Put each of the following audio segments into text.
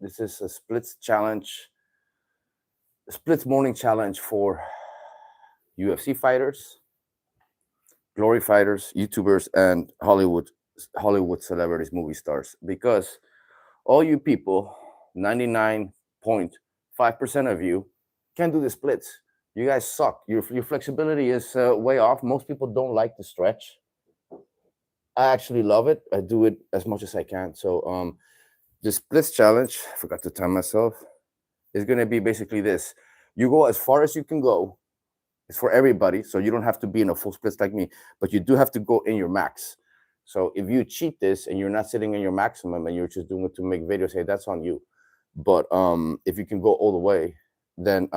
This is a splits morning challenge for UFC fighters, glory fighters, YouTubers, and Hollywood celebrities, movie stars. Because all you people, 99.5% of you, can't do the splits. You guys suck. Your flexibility is way off. Most people don't like to stretch. I actually love it. I do it as much as I can. So the splits challenge, I forgot to time myself, is going to be basically this. You go as far as you can go. It's for everybody, so you don't have to be in a full splits like me, but you do have to go in your max. So if you cheat this and you're not sitting in your maximum and you're just doing it to make videos, hey, that's on you. But if you can go all the way, then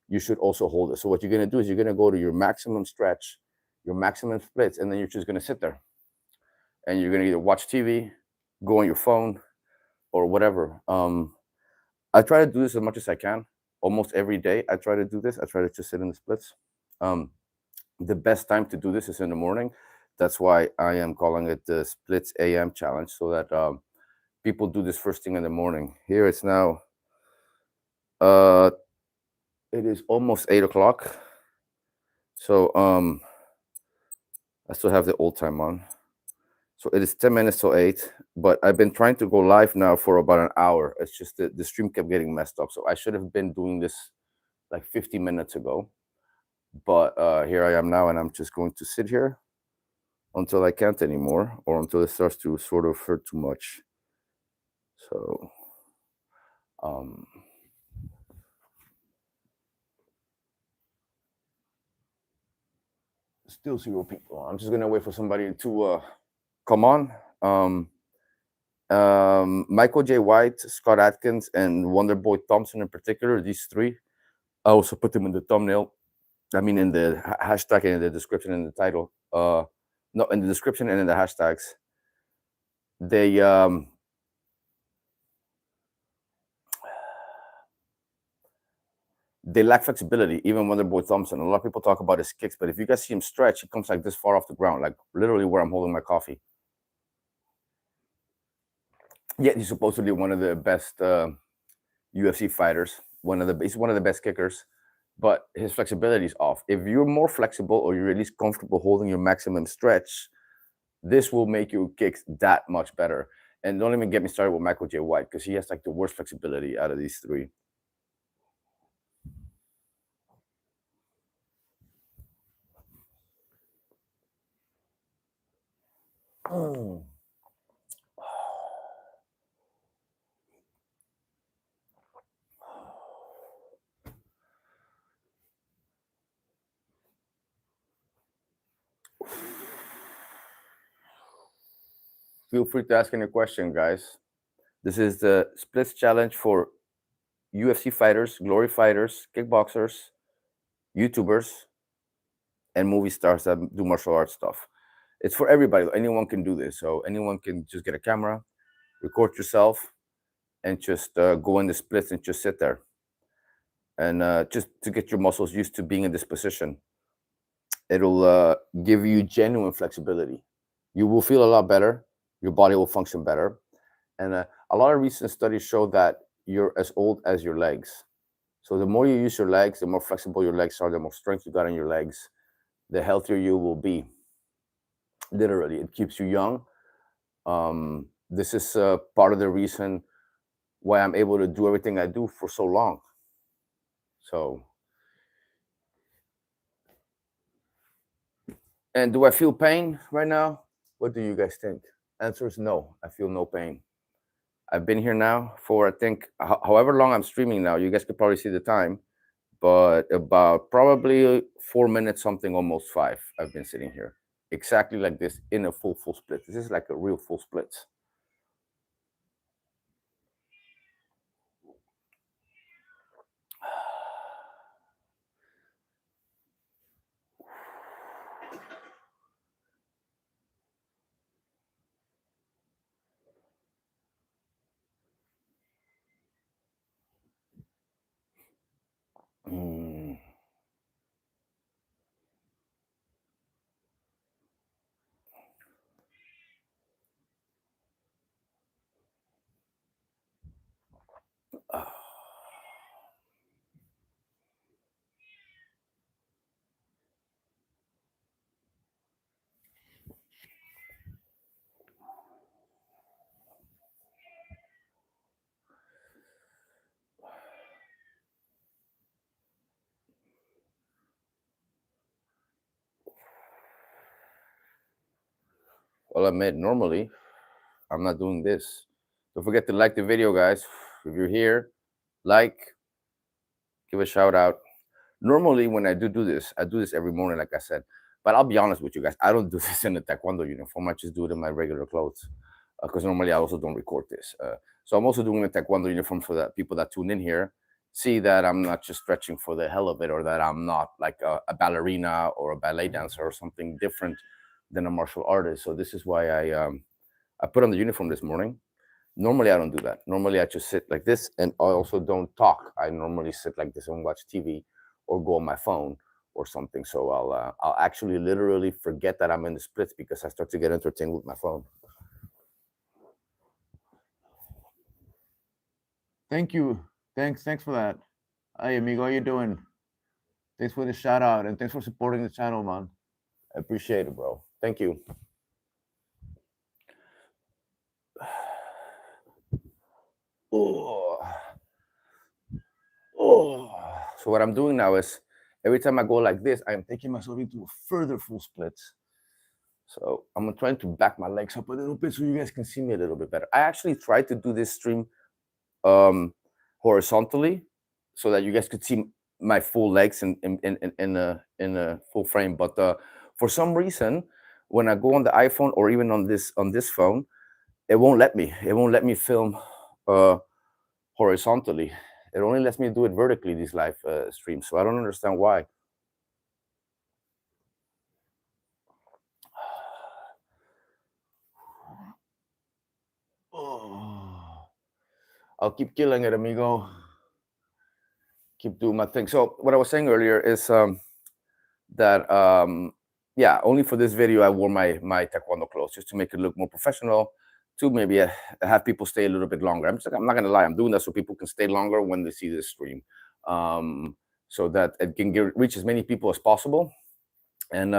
you should also hold it. So what you're going to do is you're going to go to your maximum stretch, your maximum splits, and then you're just going to sit there. And you're going to either watch TV, go on your phone, or whatever. I try to do this as much as I can. Almost every day I try to do this. I try to just sit in the splits. The best time to do this is in the morning. That's why I am calling it the Splits AM Challenge, so that people do this first thing in the morning. Here it's now, it is almost 8 o'clock. So I still have the old time on. So it is 10 minutes till 8, but I've been trying to go live now for about an hour. It's just that the stream kept getting messed up. So I should have been doing this like 50 minutes ago. But here I am now, and I'm just going to sit here until I can't anymore, or until it starts to sort of hurt too much. So still 0 people. I'm just gonna wait for somebody to come on. Michael J. White, Scott Adkins, and Wonderboy Thompson in particular, these three. I also put them in the thumbnail. I mean, in the hashtag and in the description and the title. No, in the description and in the hashtags. They lack flexibility, even Wonderboy Thompson. A lot of people talk about his kicks, but if you guys see him stretch, he comes like this far off the ground, like literally where I'm holding my coffee. Yet he's supposedly one of the best UFC fighters. He's one of the best kickers, but his flexibility is off. If you're more flexible, or you're at least comfortable holding your maximum stretch, this will make your kicks that much better. And don't even get me started with Michael J. White, because he has like the worst flexibility out of these three. Feel free to ask any question, guys. This is the splits challenge for UFC fighters, glory fighters, kickboxers, YouTubers, and movie stars that do martial arts stuff. It's for everybody. Anyone can do this. So anyone can just get a camera, record yourself, and just go in the splits and just sit there. And just to get your muscles used to being in this position. It'll give you genuine flexibility. You will feel a lot better. Your body will function better. And a lot of recent studies show that you're as old as your legs. So the more you use your legs, the more flexible your legs are, the more strength you got in your legs, the healthier you will be. Literally, it keeps you young. This is part of the reason why I'm able to do everything I do for so long. So, and do I feel pain right now? What do you guys think? Answer is no. I feel no pain. I've been here now for, I think, however long I'm streaming now. You guys could probably see the time, but about probably 4 minutes, something, almost 5. I've been sitting here exactly like this in a full split. This is like a real full split. I'll admit, normally I'm not doing this. Don't forget to like the video, guys. If you're here, like, give a shout out. Normally, when I do this, I do this every morning, like I said. But I'll be honest with you guys, I don't do this in a taekwondo uniform. I just do it in my regular clothes because normally I also don't record this. So I'm also doing a taekwondo uniform for that people that tune in here see that I'm not just stretching for the hell of it, or that I'm not like a ballerina or a ballet dancer or something different than a martial artist. So this is why I put on the uniform this morning. Normally, I don't do that. Normally, I just sit like this, and I also don't talk. I normally sit like this and watch TV, or go on my phone or something. So I'll actually literally forget that I'm in the splits because I start to get entertained with my phone. Thank you. Thanks for that. Hi, amigo. How you doing? Thanks for the shout out, and thanks for supporting the channel, man. I appreciate it, bro. Thank you. Oh. Oh. So what I'm doing now is every time I go like this, I'm taking myself into a further full splits. So I'm trying to back my legs up a little bit so you guys can see me a little bit better. I actually tried to do this stream horizontally so that you guys could see my full legs in a full frame. But for some reason, when I go on the iPhone or even on this phone, it won't let me. It won't let me film horizontally. It only lets me do it vertically, these live streams. So I don't understand why. Oh. I'll keep killing it, amigo. Keep doing my thing. So what I was saying earlier is that yeah, only for this video I wore my taekwondo clothes just to make it look more professional, to maybe have people stay a little bit longer. I'm not gonna lie, I'm doing that so people can stay longer when they see this stream, so that it can reach as many people as possible. And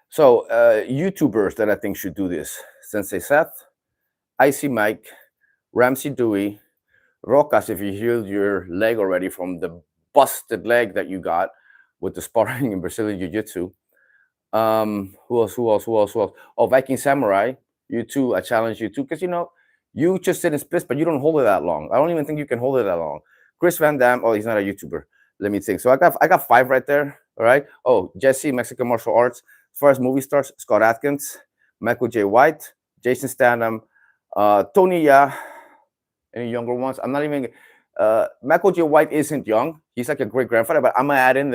so YouTubers that I think should do this: Sensei Seth, Icy Mike, Ramsey Dewey, Rocas, if you healed your leg already from the busted leg that you got with the sparring in Brazilian Jiu-Jitsu. Who else? Oh, Viking Samurai, you too. I challenge you too, because you just sit in splits, but you don't hold it that long. I don't even think you can hold it that long. Chris Van Damme, oh, he's not a YouTuber. Let me think. So I got 5 right there. All right. Oh, Jesse, Mexican martial arts. As far as movie stars, Scott Adkins, Michael J. White, Jason Statham, Tony Ya. Any younger ones? I'm not even. Michael J. White isn't young. He's like a great grandfather, but I'm gonna add him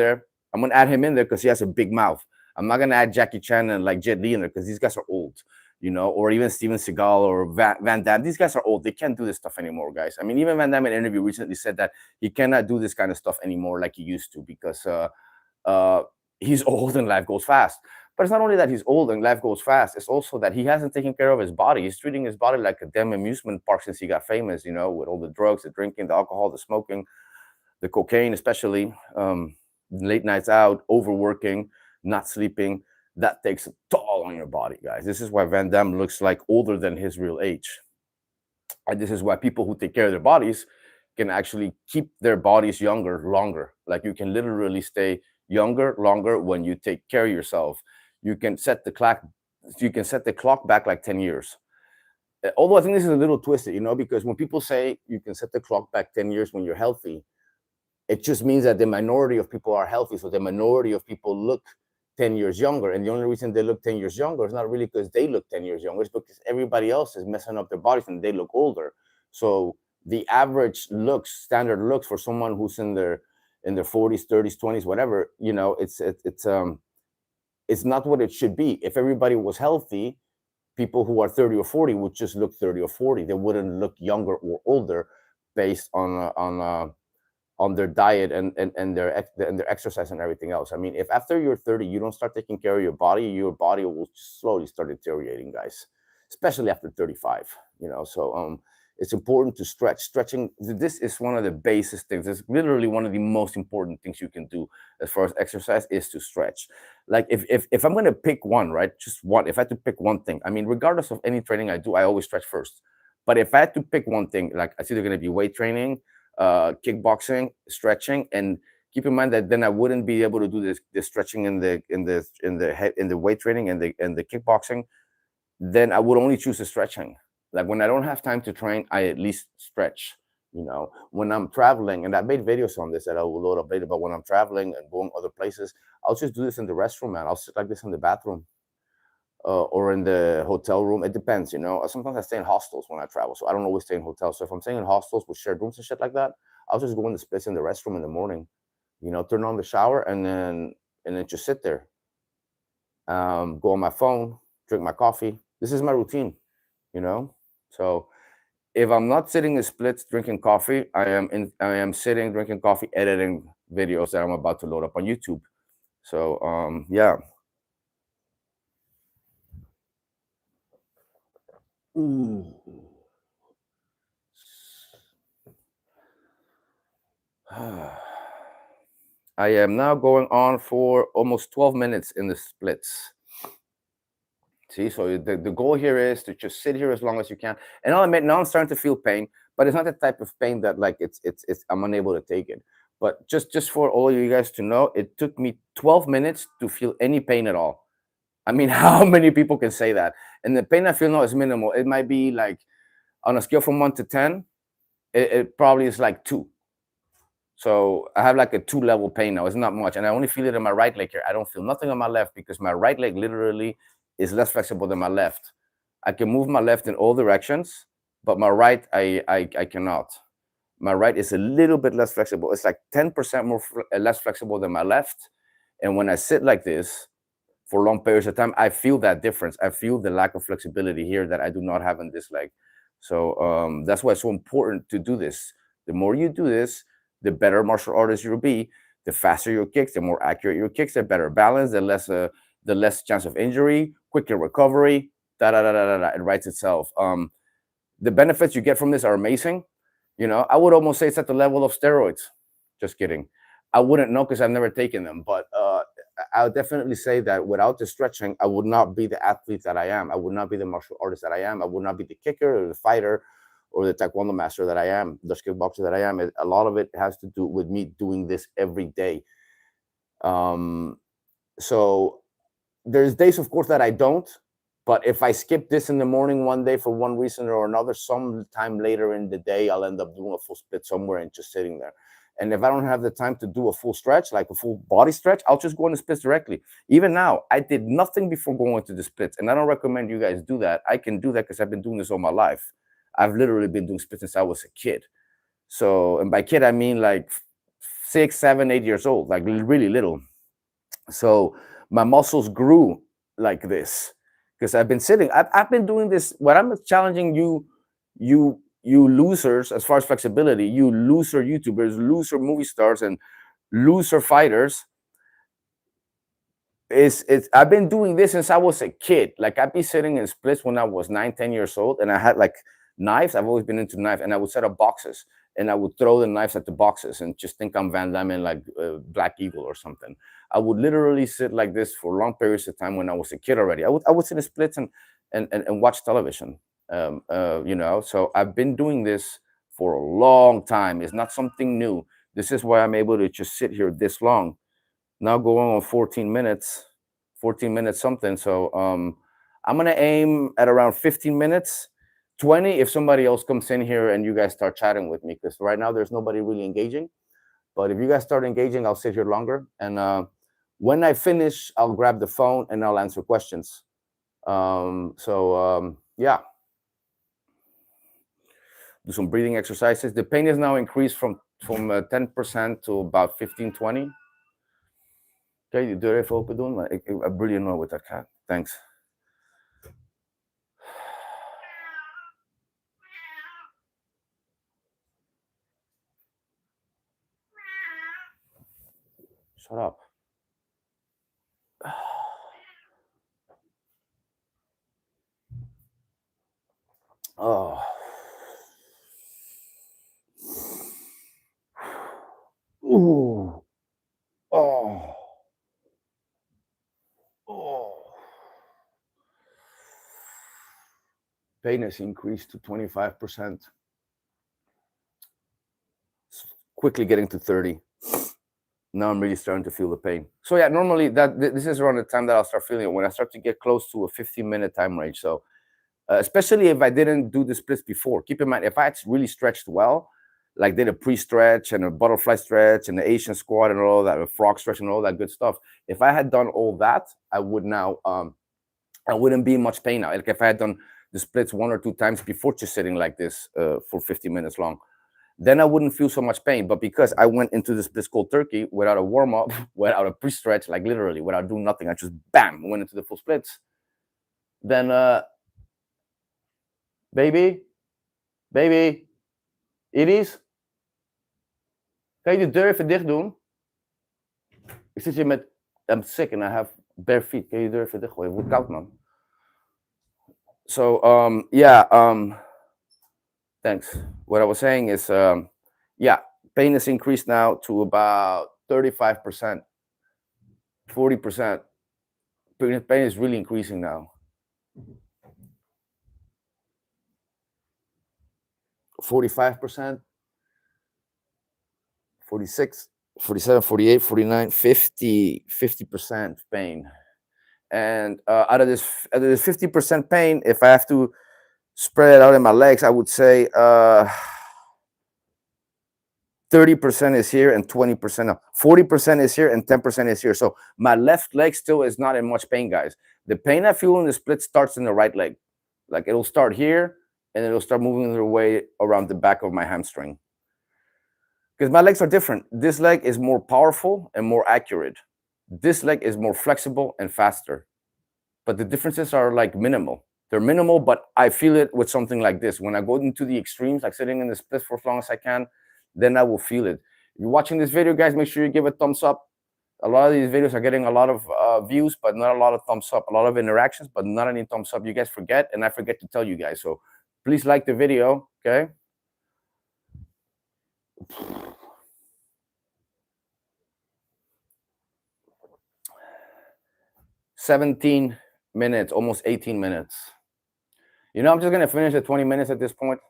in there because he has a big mouth. I'm not gonna add Jackie Chan and like Jet Li in there because these guys are old, or even Steven Seagal or Van Damme. These guys are old. They can't do this stuff anymore, guys. I mean, even Van Damme in an interview recently said that he cannot do this kind of stuff anymore like he used to because he's old and life goes fast. But it's not only that he's old and life goes fast, it's also that he hasn't taken care of his body. He's treating his body like a damn amusement park since he got famous, with all the drugs, the drinking, the alcohol, the smoking, the cocaine, especially, late nights out, overworking, not sleeping. That takes a toll on your body, guys. This is why Van Damme looks like older than his real age. And this is why people who take care of their bodies can actually keep their bodies younger longer. Like you can literally stay younger longer when you take care of yourself. You can set the clock back like 10 years. Although I think this is a little twisted, because when people say you can set the clock back 10 years when you're healthy, it just means that the minority of people are healthy. So the minority of people look 10 years younger. And the only reason they look 10 years younger is not really because they look 10 years younger, it's because everybody else is messing up their bodies and they look older. So the average standard looks for someone who's in their 40s, 30s, 20s, whatever, it's not what it should be. If everybody was healthy, people who are 30 or 40 would just look 30 or 40. They wouldn't look younger or older based on their diet and their exercise and everything else. I mean, if after you're 30 you don't start taking care of your body will slowly start deteriorating, guys, especially after 35. So it's important to stretch. Stretching, this is one of the basic things. It's literally one of the most important things you can do as far as exercise is to stretch. Like if I'm going to pick one, right, just one, if I had to pick one thing, I mean, regardless of any training I do, I always stretch first. But if I had to pick one thing, like it's either going to be weight training, kickboxing, stretching, and keep in mind that then I wouldn't be able to do this stretching in the weight training and the kickboxing then I would only choose the stretching. Like when I don't have time to train, I at least stretch. When I'm traveling, and I made videos on this that I will load up later, but when I'm traveling and going other places, I'll just do this in the restroom, man. I'll sit like this in the bathroom or in the hotel room. It depends. Sometimes I stay in hostels when I travel, so I don't always stay in hotels. So if I'm staying in hostels with shared rooms and shit like that, I'll just go in the splits in the restroom in the morning. Turn on the shower and then just sit there. Go on my phone, drink my coffee. This is my routine. So if I'm not sitting in splits drinking coffee, I am sitting drinking coffee editing videos that I'm about to load up on YouTube. So yeah. I am now going on for almost 12 minutes in the splits. See, so the goal here is to just sit here as long as you can. And I'll admit, now I'm starting to feel pain, but it's not the type of pain that like it's I'm unable to take it. But just for all you guys to know, it took me 12 minutes to feel any pain at all. I mean, how many people can say that? And the pain I feel now is minimal. It might be like on a scale from 1 to 10, it probably is like 2. So I have like a 2-level pain now. It's not much. And I only feel it in my right leg here. I don't feel nothing on my left because my right leg literally is less flexible than my left. I can move my left in all directions, but my right, I cannot. My right is a little bit less flexible. It's like 10% more less flexible than my left. And when I sit like this for long periods of time, I feel that difference. I feel the lack of flexibility here that I do not have in this leg. So that's why it's so important to do this. The more you do this, the better martial artist you'll be. The faster your kicks, the more accurate your kicks, the better balance, the less chance of injury, quicker recovery. It writes itself. The benefits you get from this are amazing. I would almost say it's at the level of steroids. Just kidding. I wouldn't know because I've never taken them, but I would definitely say that without the stretching, I would not be the athlete that I am. I would not be the martial artist that I am. I would not be the kicker or the fighter or the taekwondo master that I am, the kickboxer that I am. A lot of it has to do with me doing this every day. So there's days, of course, that I don't. But if I skip this in the morning one day for one reason or another, sometime later in the day, I'll end up doing a full split somewhere and just sitting there. And if I don't have the time to do a full stretch, like a full body stretch, I'll just go into splits directly. Even now, I did nothing before going into the splits. And I don't recommend you guys do that. I can do that because I've been doing this all my life. I've literally been doing splits since I was a kid. So, and by kid, I mean like 6, 7, 8 years old, like really little. So my muscles grew like this because I've been sitting. I've been doing this. What I'm challenging you losers, as far as flexibility, you loser YouTubers, loser movie stars, and loser fighters. I've been doing this since I was a kid. Like I'd be sitting in splits when I was 9, 10 years old, and I had like knives. I've always been into knives, and I would set up boxes, and I would throw the knives at the boxes, and just think I'm Van Damme in like Black Eagle or something. I would literally sit like this for long periods of time when I was a kid already. I would sit in splits and watch television. So I've been doing this for a long time. It's not something new. This is why I'm able to just sit here this long. Now going on 14 minutes something. So I'm gonna aim at around 15 minutes, 20 if somebody else comes in here and you guys start chatting with me, because right now there's nobody really engaging. But if you guys start engaging, I'll sit here longer. And when I finish, I'll grab the phone and I'll answer questions. Yeah. Do some breathing exercises. The pain is now increased from 10% to about 15, 20. Okay, you do it for doing. I'm really annoyed with that cat. Thanks. Shut up. Oh. Ooh. Oh. Oh. Pain has increased to 25%. Quickly getting to 30. Now I'm really starting to feel the pain. So yeah, normally this is around the time that I'll start feeling it, when I start to get close to a 15-minute time range. So especially if I didn't do the splits before. Keep in mind, if I had really stretched well, like did a pre-stretch and a butterfly stretch and the Asian squat and all that, a frog stretch and all that good stuff. If I had done all that, I would now, I wouldn't be in much pain now. Like if I had done the splits 1 or 2 times before just sitting like this for 50 minutes long, then I wouldn't feel so much pain. But because I went into the splits cold turkey without a warm-up, without a pre-stretch, like literally without doing nothing, I just bam, went into the full splits, then baby, Iris, kan je de deur even dicht doen? Ik zit hier met, I'm sick and I have bare feet. Kan je de deur even dicht gooien? Het wordt koud, man. So, thanks. What I was saying is, yeah, pain is increased now to about 35%, 40%. Pain is really increasing now. 45%, 46, 47, 48, 49, 50% pain. And out of this 50% pain, if I have to spread it out in my legs, I would say 30% is here and 20%, no, 40% is here and 10% is here. So my left leg still is not in much pain, guys. The pain I feel in the split starts in the right leg. Like it'll start here and it'll start moving their way around the back of my hamstring. Because my legs are different. This leg is more powerful and more accurate. This leg is more flexible and faster. But the differences are like minimal. They're minimal, but I feel it with something like this. When I go into the extremes, like sitting in the split for as long as I can, then I will feel it. If you're watching this video, guys, make sure you give a thumbs up. A lot of these videos are getting a lot of views, but not a lot of thumbs up. A lot of interactions, but not any thumbs up. You guys forget, and I forget to tell you guys. So please like the video, okay? 17 minutes, almost 18 minutes. You know, I'm just gonna finish at 20 minutes at this point.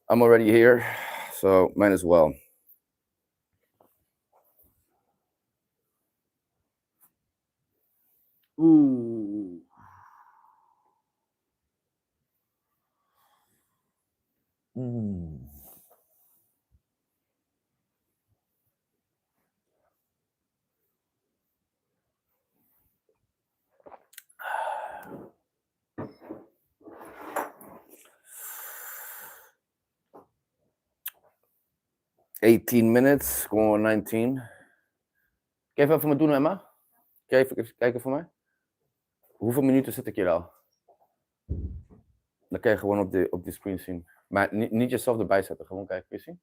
I'm already here, so might as well. Ooh. Mm. $18 minutes, gewoon 19. Kan je even voor me doen, Emma? Kan je even kijken voor mij? Hoeveel minuten zit ik hier al? Dan kan je gewoon op de screen zien. Maar niet jezelf erbij zetten, gewoon kijken. Kun je zien?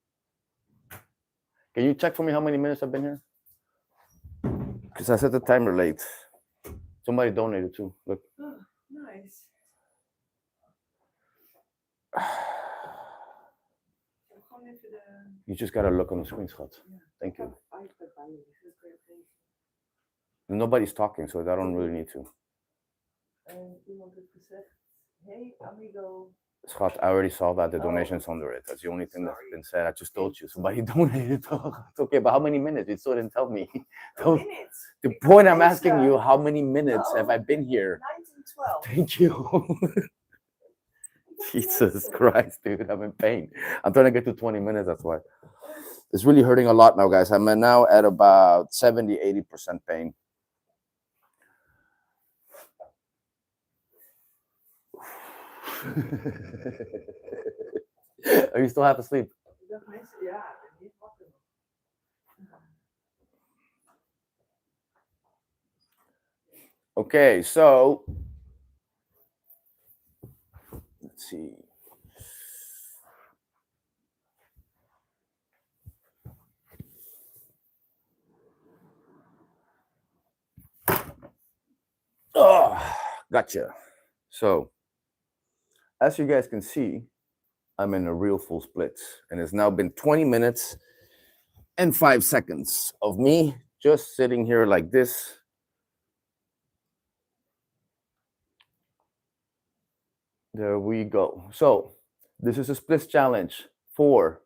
Can you check for me how many minutes I've been here? Because I set the timer late. Somebody donated too. Look. Oh, nice. You just gotta look on the screen, schat. Yeah. Thank you. iPad by you. This is great. Nobody's talking, so I don't really need to. Iemand heeft gezegd, hey amigo. Schat, I already saw that, the donations under it. That's the only thing that's been said. I just told you. Somebody donated. It's okay, but how many minutes? You still didn't tell me. Minutes. The point I'm asking you, how many minutes have I been here? 1912. Thank you. Jesus Christ, dude, I'm in pain. I'm trying to get to 20 minutes, that's why. It's really hurting a lot now, guys. I'm now at about 70, 80% pain. Are you still half asleep? Okay, so let's see. Oh, gotcha. So, as you guys can see, I'm in a real full splits, and it's now been 20 minutes and 5 seconds of me just sitting here like this. There we go. So, this is a splits challenge for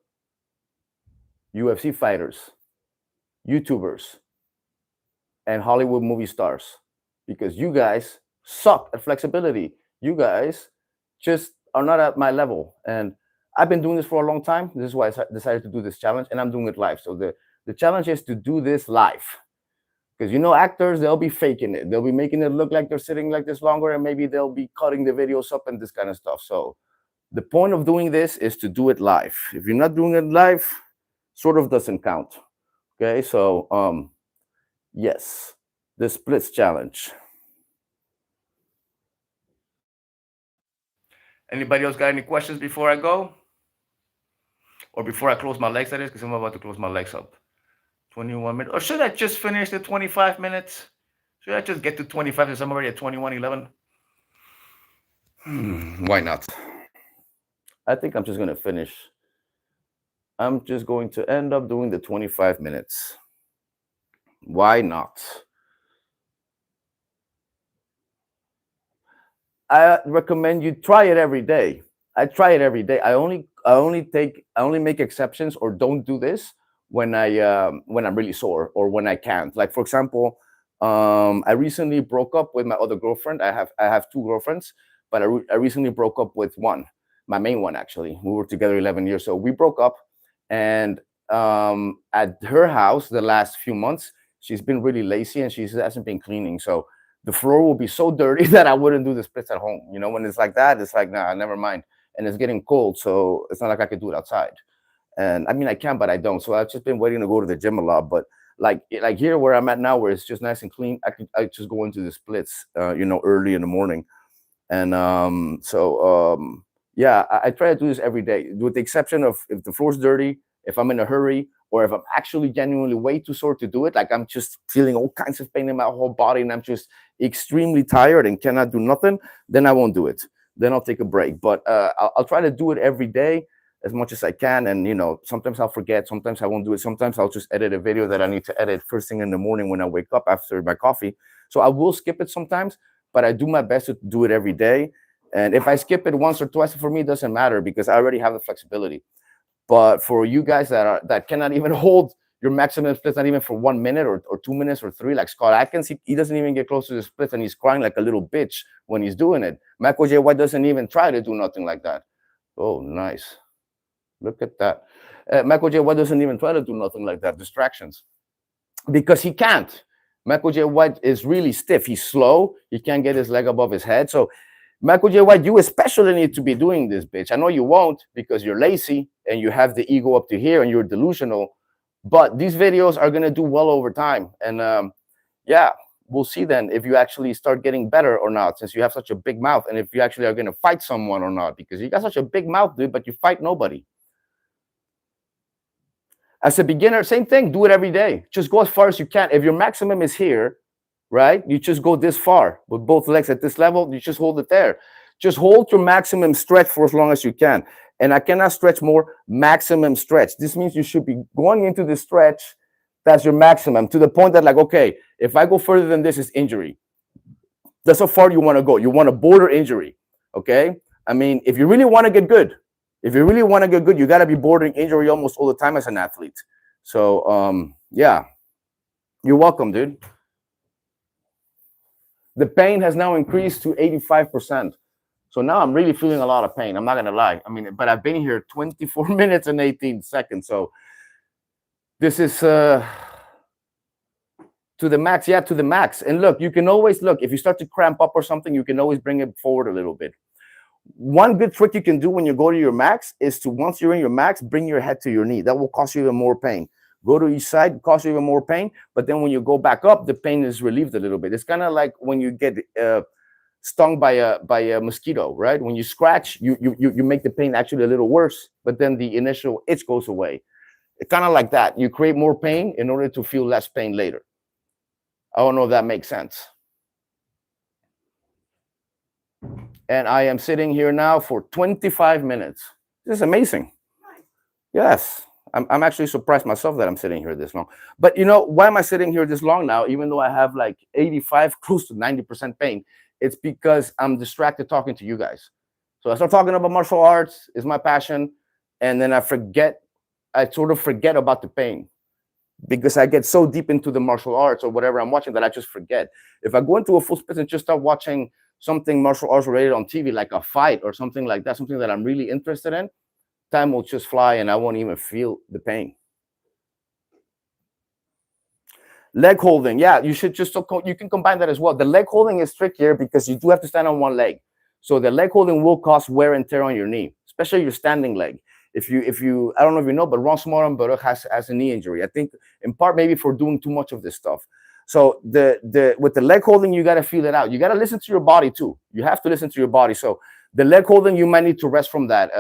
UFC fighters. YouTubers and Hollywood movie stars, because you guys suck at flexibility. You guys just are not at my level. And I've been doing this for a long time. This is why I decided to do this challenge, and I'm doing it live. So the challenge is to do this live. Because actors, they'll be faking it. They'll be making it look like they're sitting like this longer, and maybe they'll be cutting the videos up and this kind of stuff. So the point of doing this is to do it live. If you're not doing it live, sort of doesn't count. Okay, so yes, the splits challenge. Anybody else got any questions before I go? Or before I close my legs, that is, because I'm about to close my legs up. 21 minutes. Or should I just finish the 25 minutes? Should I just get to 25 since I'm already at 21:11? Why not? I think I'm just going to finish. I'm just going to end up doing the 25 minutes. Why not? I recommend you try it every day. I try it every day. I only make exceptions or don't do this when I'm really sore or when I can't. Like, for example, I recently broke up with my other girlfriend. I have two girlfriends, but I recently broke up with one, my main one, actually. We were together 11 years. So we broke up, and at her house the last few months, she's been really lazy and she hasn't been cleaning. So the floor will be so dirty that I wouldn't do the splits at home. When it's like that, it's like, nah, never mind. And it's getting cold, so it's not like I could do it outside. And I mean, I can, but I don't. So I've just been waiting to go to the gym a lot. But like here where I'm at now, where it's just nice and clean, I just go into the splits, early in the morning. And yeah, I try to do this every day, with the exception of if the floor's dirty, if I'm in a hurry, or if I'm actually genuinely way too sore to do it, like I'm just feeling all kinds of pain in my whole body and I'm just extremely tired and cannot do nothing, then I won't do it. Then I'll take a break. But I'll try to do it every day as much as I can. And, sometimes I'll forget. Sometimes I won't do it. Sometimes I'll just edit a video that I need to edit first thing in the morning when I wake up after my coffee. So I will skip it sometimes, but I do my best to do it every day. And if I skip it once or twice, for me, it doesn't matter because I already have the flexibility. But for you guys that cannot even hold your maximum splits, not even for 1 minute or 2 minutes or 3, like Scott Adkins, he doesn't even get close to the splits and he's crying like a little bitch when he's doing it. Michael J. White doesn't even try to do nothing like that. Oh, nice. Look at that. Michael J. White doesn't even try to do nothing like that. Distractions. Because he can't. Michael J. White is really stiff. He's slow. He can't get his leg above his head. So Michael J. White, you especially need to be doing this, bitch. I know you won't because you're lazy and you have the ego up to here and you're delusional. But these videos are going to do well over time. And yeah, we'll see then if you actually start getting better or not, since you have such a big mouth, and if you actually are going to fight someone or not, because you got such a big mouth, dude, but you fight nobody. As a beginner, same thing. Do it every day. Just go as far as you can. If your maximum is here, right, you just go this far with both legs at this level. You just hold it there. Just hold your maximum stretch for as long as you can. And I cannot stretch more. Maximum stretch. This means you should be going into the stretch. That's your maximum, to the point that, like, okay, if I go further than this, is injury. That's how far you want to go. You want to border injury. Okay. I mean, if you really want to get good, you got to be bordering injury almost all the time as an athlete. So, yeah, you're welcome, dude. The pain has now increased to 85%. So now I'm really feeling a lot of pain. I'm not going to lie. I mean, but I've been here 24 minutes and 18 seconds. So this is to the max. Yeah, to the max. And look, you can always look, if you start to cramp up or something, you can always bring it forward a little bit. One good trick you can do when you go to your max is to, once you're in your max, bring your head to your knee. That will cause you even more pain. Go to each side, cause you even more pain. But then when you go back up, the pain is relieved a little bit. It's kind of like when you get stung by a mosquito, right? When you scratch, you make the pain actually a little worse, but then the initial itch goes away. It's kind of like that. You create more pain in order to feel less pain later. I don't know if that makes sense. And I am sitting here now for 25 minutes. This is amazing. Yes. I'm actually surprised myself that I'm sitting here this long. But why am I sitting here this long now, even though I have like 85, close to 90% pain? It's because I'm distracted talking to you guys. So I start talking about martial arts, is my passion, and then I sort of forget about the pain. because I get so deep into the martial arts or whatever I'm watching that I just forget. If I go into a full split and just start watching something martial arts related on TV, like a fight or something like that, something that I'm really interested in, time will just fly and I won't even feel the pain. Leg holding, yeah, you should just, you can combine that as well. The leg holding is trickier because you do have to stand on one leg. So the leg holding will cause wear and tear on your knee, especially your standing leg. If you, I don't know if you know, but Ron Smorenberg has a knee injury. I think in part maybe for doing too much of this stuff. So with the leg holding, you got to feel it out. You got to listen to your body too. You have to listen to your body. So the leg holding, you might need to rest from that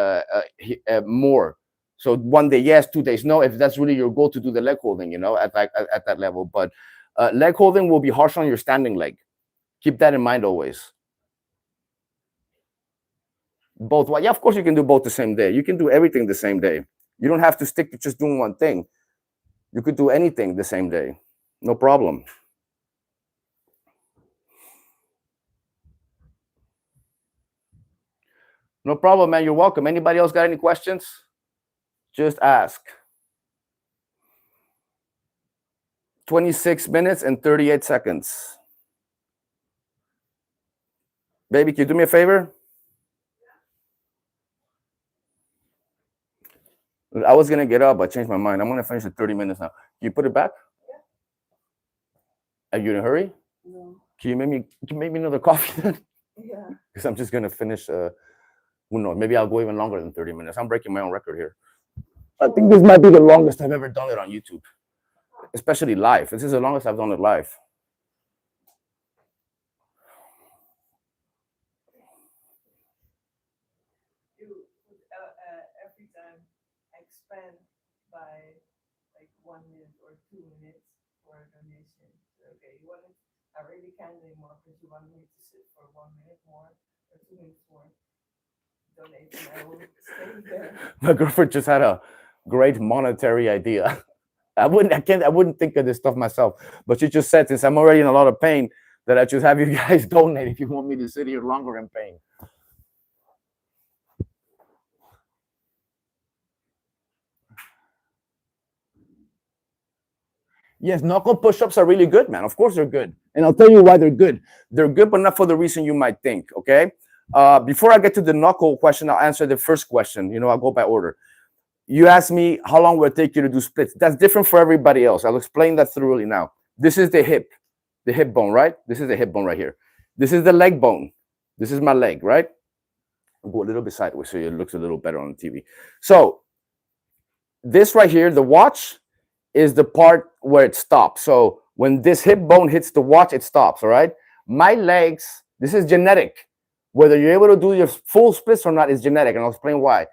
more. So 1 day yes, 2 days no, if that's really your goal to do the leg holding, at that level. But leg holding will be harsh on your standing leg. Keep that in mind always. Both. Well, yeah, of course you can do both the same day. You can do everything the same day. You don't have to stick to just doing one thing. You could do anything the same day. No problem. No problem, man. You're welcome. Anybody else got any questions? Just ask. 26 minutes and 38 seconds. Baby, can you do me a favor? I was going to get up, but I changed my mind. I'm going to finish at 30 minutes now. Can you put it back? Yeah. Are you in a hurry? No. Can you make me another coffee then? Yeah. Because I'm just going to finish, who knows, maybe I'll go even longer than 30 minutes. I'm breaking my own record here. I think this might be the longest I've ever done it on YouTube, especially live. This is the longest I've done it live. Every time expand by like 1 minute or 2 minutes for a donation. So, okay, you want it? I really can't anymore because you want me to sit for 1 minute more or 2 minutes more. Donate, and I will stay there. My girlfriend just had a great monetary idea. I wouldn't think of this stuff myself, but she just said, since I'm already in a lot of pain, that I just have you guys donate if you want me to sit here longer in pain. Yes, knuckle push-ups are really good, man. Of course they're good. And I'll tell you why they're good. They're good, but not for the reason you might think, okay? Before I get to the knuckle question, I'll answer the first question. I'll go by order. You asked me how long will it take you to do splits. That's different for everybody else. I'll explain that thoroughly now. This is the hip bone, right? This is the hip bone right here. This is the leg bone. This is my leg, right? I'll go a little bit sideways so it looks a little better on the TV. So this right here, the watch, is the part where it stops. So when this hip bone hits the watch, it stops, all right? My legs, this is genetic. Whether you're able to do your full splits or not is genetic, and I'll explain why.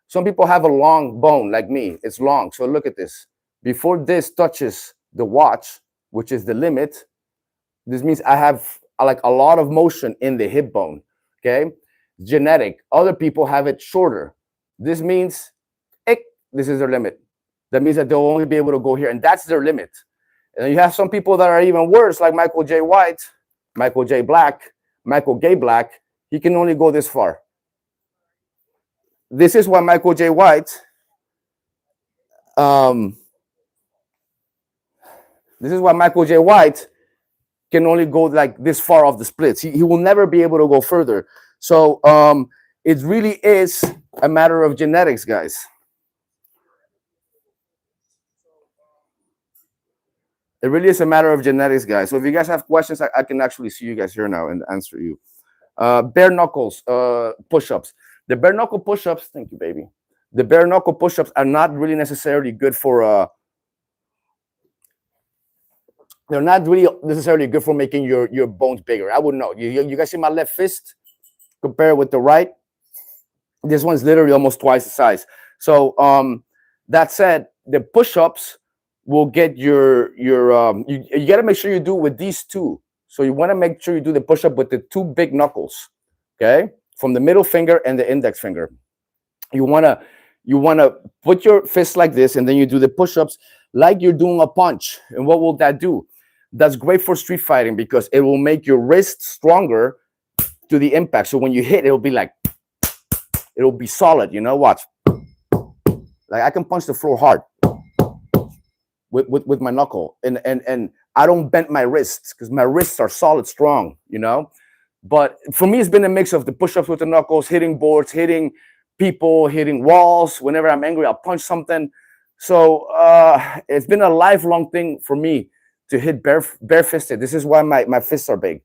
Some people have a long bone like me. It's long. So look at this. Before this touches the watch, which is the limit, this means I have like a lot of motion in the hip bone, okay? Genetic. Other people have it shorter. This means this is their limit. That means that they'll only be able to go here, and that's their limit. And you have some people that are even worse, like Michael J. White, Michael J. Black, Michael Gay Black. He can only go this far. This is why Michael J. White, this is why Michael J. White can only go like this far off the splits. He will never be able to go further. So it really is a matter of genetics, guys. It really is a matter of genetics, guys. So if you guys have questions, I can actually see you guys here now and answer you. Bare knuckles push-ups. The bare knuckle push-ups, thank you, baby. The bare knuckle push-ups are not really necessarily good for they're not really necessarily good for making your bones bigger. I wouldn't know. You guys see my left fist compared with the right? This one's literally almost twice the size. So that said, the push-ups will get you got to make sure you do it with these two. So you want to make sure you do the push-up with the two big knuckles, okay? From the middle finger and the index finger. You want to put your fist like this, and then you do the push-ups like you're doing a punch. And what will that do? That's great for street fighting because it will make your wrist stronger to the impact. So when you hit, it'll be like, it'll be solid, watch. Like I can punch the floor hard. with my knuckle, and I don't bend my wrists because my wrists are solid strong, you know. But for me, it's been a mix of the push-ups with the knuckles, hitting boards, hitting people, hitting walls. Whenever I'm angry, I'll punch something. So it's been a lifelong thing for me to hit bare-fisted. This is why my fists are big.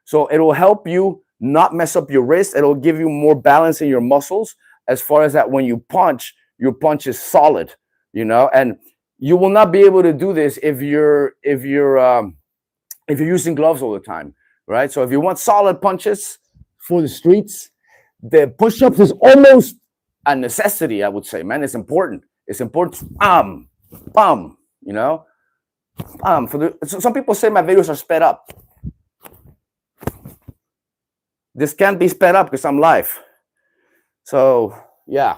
So it will help you not mess up your wrist. It'll give you more balance in your muscles as far as that when you punch, your punch is solid, you know. And you will not be able to do this if you're using gloves all the time, right? So if you want solid punches for the streets, the push-ups is almost a necessity, I would say, man. It's important. It's important. You know. So some people say my videos are sped up. This can't be sped up because I'm live. So yeah.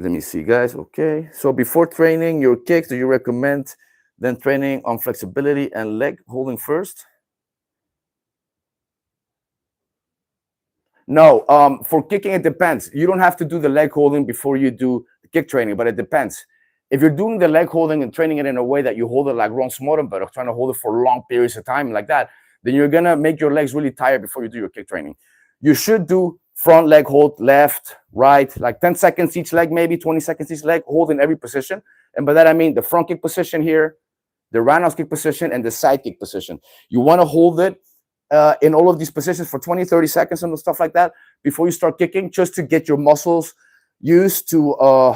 Let me see, guys. Okay. So before training your kicks, do you recommend then training on flexibility and leg holding first? No. For kicking, it depends. You don't have to do the leg holding before you do the kick training, but it depends. If you're doing the leg holding and training it in a way that you hold it like Ron Smottenberg, trying to hold it for long periods of time like that, then you're gonna make your legs really tired before you do your kick training. You should do front leg hold, left, right, like 10 seconds each leg, maybe 20 seconds each leg, hold in every position. And by that, I mean the front kick position here, the roundhouse kick position, and the side kick position. You want to hold it in all of these positions for 20, 30 seconds and stuff like that before you start kicking, just to get your muscles used to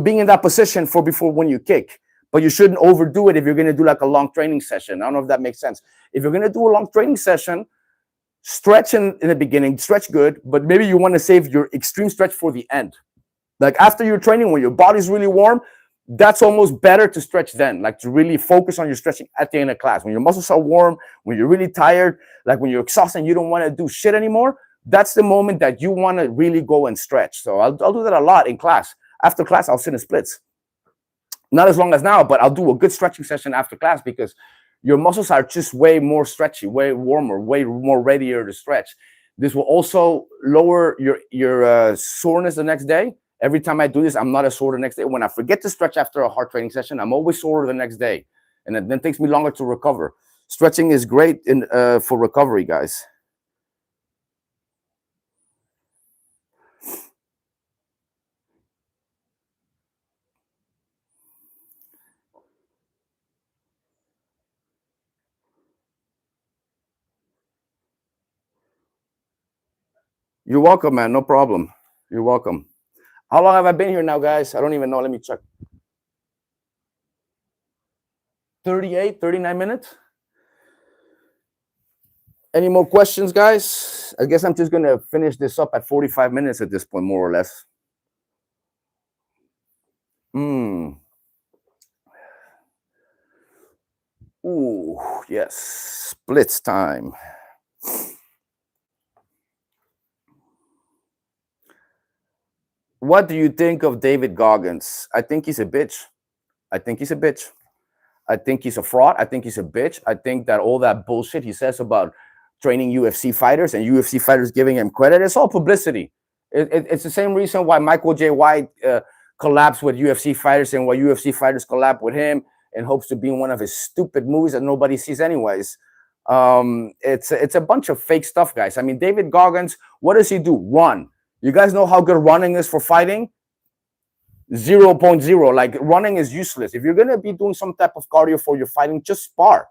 being in that position for before when you kick. But you shouldn't overdo it if you're going to do like a long training session. I don't know if that makes sense. If you're going to do a long training session, stretch in the beginning, stretch good, but maybe you want to save your extreme stretch for the end. Like after your training, when your body's really warm, that's almost better to stretch then, like to really focus on your stretching at the end of class. When your muscles are warm, when you're really tired, like when you're exhausted and you don't want to do shit anymore, that's the moment that you want to really go and stretch. So I'll do that a lot in class. After class, I'll sit in splits. Not as long as now, but I'll do a good stretching session after class because your muscles are just way more stretchy, way warmer, way more readier to stretch. This will also lower your soreness the next day. Every time I do this, I'm not as sore the next day. When I forget to stretch after a hard training session, I'm always sore the next day. And it then takes me longer to recover. Stretching is great for recovery, guys. You're welcome, man. No problem. You're welcome. How long have I been here now, guys? I don't even know. Let me check. 38, 39 minutes. Any more questions, guys? I guess I'm just going to finish this up at 45 minutes at this point, more or less. Ooh, yes. Splits time. What do you think of David Goggins? I think he's a bitch. I think he's a bitch. I think he's a fraud. I think he's a bitch. I think that all that bullshit he says about training UFC fighters and UFC fighters giving him credit, it's all publicity. It's the same reason why Michael J. White collabs with UFC fighters and why UFC fighters collab with him in hopes to be in one of his stupid movies that nobody sees anyways. It's a bunch of fake stuff, guys. I mean, David Goggins, what does he do? Run. You guys know how good running is for fighting? 0.0. Like running is useless. If you're going to be doing some type of cardio for your fighting, just spar.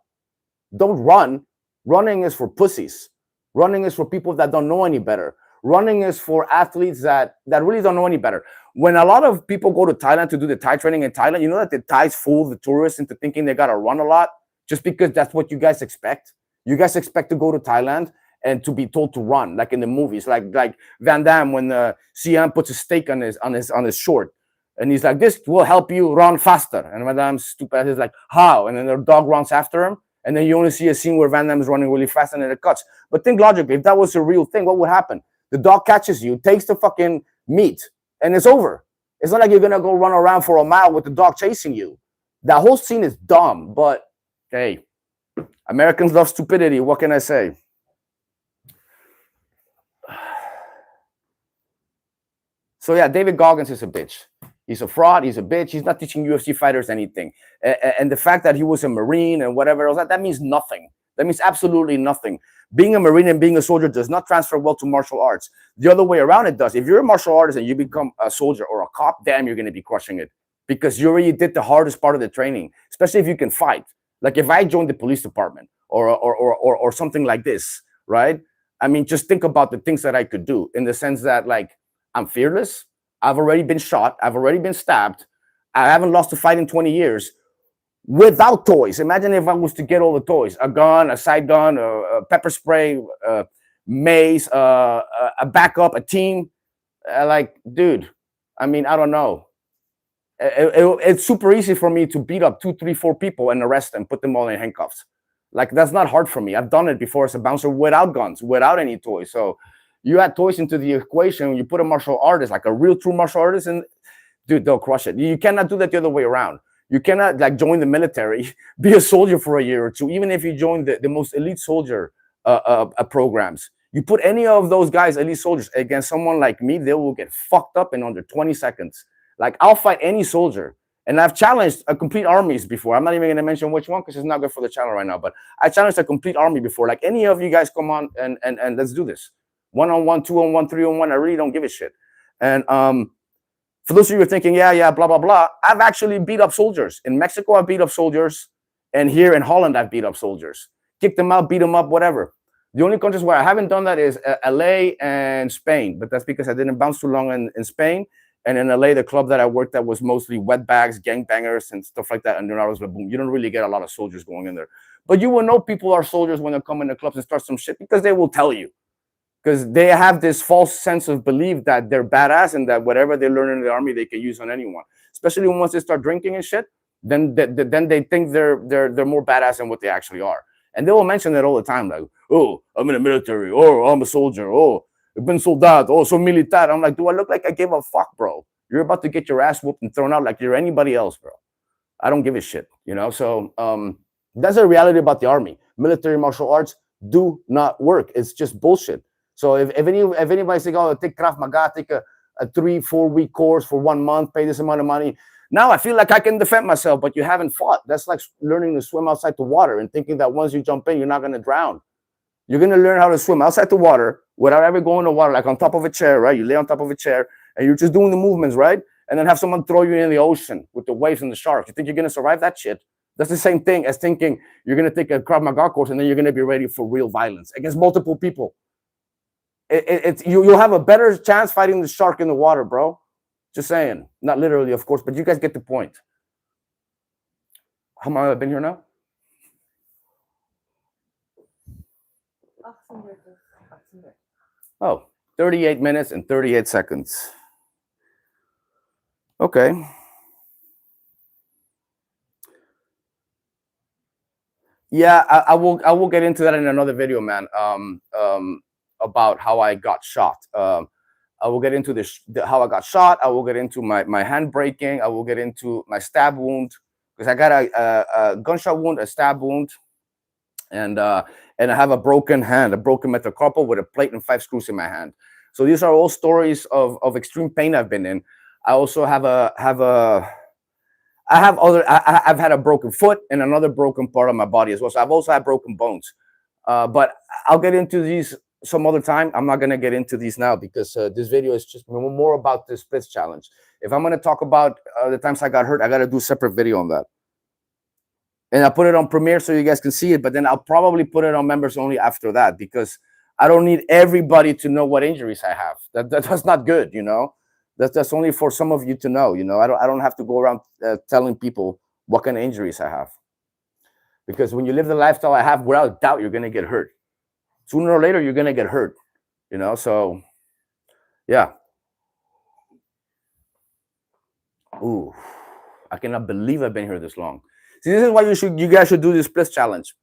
Don't run. Running is for pussies. Running is for people that don't know any better. Running is for athletes that really don't know any better. When a lot of people go to Thailand to do the Thai training in Thailand, you know that the Thais fool the tourists into thinking they got to run a lot just because that's what you guys expect. You guys expect to go to Thailand and to be told to run, like in the movies, like Van Damme when CM puts a steak on his short, and he's like, "This will help you run faster." And Van Damme's stupid is like, "How?" And then the dog runs after him, and then you only see a scene where Van Damme is running really fast and then it cuts. But think logically, if that was a real thing, what would happen? The dog catches you, takes the fucking meat, and it's over. It's not like you're gonna go run around for a mile with the dog chasing you. That whole scene is dumb, but hey. Americans love stupidity. What can I say? So yeah, David Goggins is a bitch. He's a fraud. He's a bitch. He's not teaching UFC fighters anything. And the fact that he was a Marine and whatever else, that means nothing. That means absolutely nothing. Being a Marine and being a soldier does not transfer well to martial arts. The other way around it does. If you're a martial artist and you become a soldier or a cop, damn, you're going to be crushing it because you already did the hardest part of the training, especially if you can fight. Like if I joined the police department or something like this, right? I mean, just think about the things that I could do in the sense that, like, I'm fearless. I've already been shot. I've already been stabbed. I haven't lost a fight in 20 years without toys. Imagine if I was to get all the toys, a gun, a side gun, a pepper spray, mace, a backup, a team. Like, dude, I mean, I don't know. It's super easy for me to beat up 2, 3, 4 people and arrest them, put them all in handcuffs. Like, that's not hard for me. I've done it before as a bouncer without guns, without any toys. So you add toys into the equation, you put a martial artist, like a real true martial artist, and dude, they'll crush it. You cannot do that the other way around. You cannot, like, join the military, be a soldier for a year or two, even if you join the most elite soldier programs. You put any of those guys, elite soldiers, against someone like me, they will get fucked up in under 20 seconds. Like, I'll fight any soldier. And I've challenged a complete armies before. I'm not even going to mention which one because it's not good for the channel right now. But I challenged a complete army before. Like, any of you guys come on and let's do this. 1-on-1, 2-on-1, 3-on-1. I really don't give a shit. And for those of you who are thinking, yeah, blah, blah, blah, I've actually beat up soldiers. In Mexico, I beat up soldiers. And here in Holland, I've beat up soldiers. Kicked them out, beat them up, whatever. The only countries where I haven't done that is LA and Spain. But that's because I didn't bounce too long in Spain. And in LA, the club that I worked at was mostly wetbags, gangbangers, and stuff like that. And then I was like, boom, you don't really get a lot of soldiers going in there. But you will know people are soldiers when they come in the clubs and start some shit because they will tell you. Because they have this false sense of belief that they're badass and that whatever they learn in the army, they can use on anyone. Especially once they start drinking and shit, then they think they're more badass than what they actually are. And they will mention that all the time, like, oh, I'm in the military, or I'm a soldier, oh, I've been soldado, oh, so militar. I'm like, do I look like I gave a fuck, bro? You're about to get your ass whooped and thrown out like you're anybody else, bro. I don't give a shit, you know? So that's the reality about the army. Military martial arts do not work. It's just bullshit. So if anybody's saying, oh, take Krav Maga, take a 3-4 week course for 1 month, pay this amount of money. Now I feel like I can defend myself, but you haven't fought. That's like learning to swim outside the water and thinking that once you jump in, you're not going to drown. You're going to learn how to swim outside the water without ever going to water, like on top of a chair, right? You lay on top of a chair and you're just doing the movements, right? And then have someone throw you in the ocean with the waves and the sharks. You think you're going to survive that shit? That's the same thing as thinking you're going to take a Krav Maga course and then you're going to be ready for real violence against multiple people. You'll have a better chance fighting the shark in the water, bro. Just saying. Not literally, of course, but you guys get the point. How long have I been here now? Oh, 38 minutes and 38 seconds. Okay. Yeah, I will get into that in another video, man. About how I got shot. I will get into how I got shot. I will get into my hand breaking. I will get into my stab wound because I got a gunshot wound, a stab wound, and I have a broken hand, a broken metacarpal with a plate and 5 screws in my hand. So these are all stories of extreme pain I've been in. I also I've had a broken foot and another broken part of my body as well. So I've also had broken bones. But I'll get into these some other time. I'm not going to get into these now because this video is just more about the splits challenge. If I'm going to talk about the times I got hurt, I got to do a separate video on that. And I'll put it on Premiere so you guys can see it, but then I'll probably put it on members only after that because I don't need everybody to know what injuries I have. That's not good, you know. That's only for some of you to know, you know. I don't have to go around telling people what kind of injuries I have. Because when you live the lifestyle I have, without doubt, you're going to get hurt. Sooner or later, you're going to get hurt, you know. So, yeah. Ooh, I cannot believe I've been here this long. See, this is why you guys should do this splits challenge.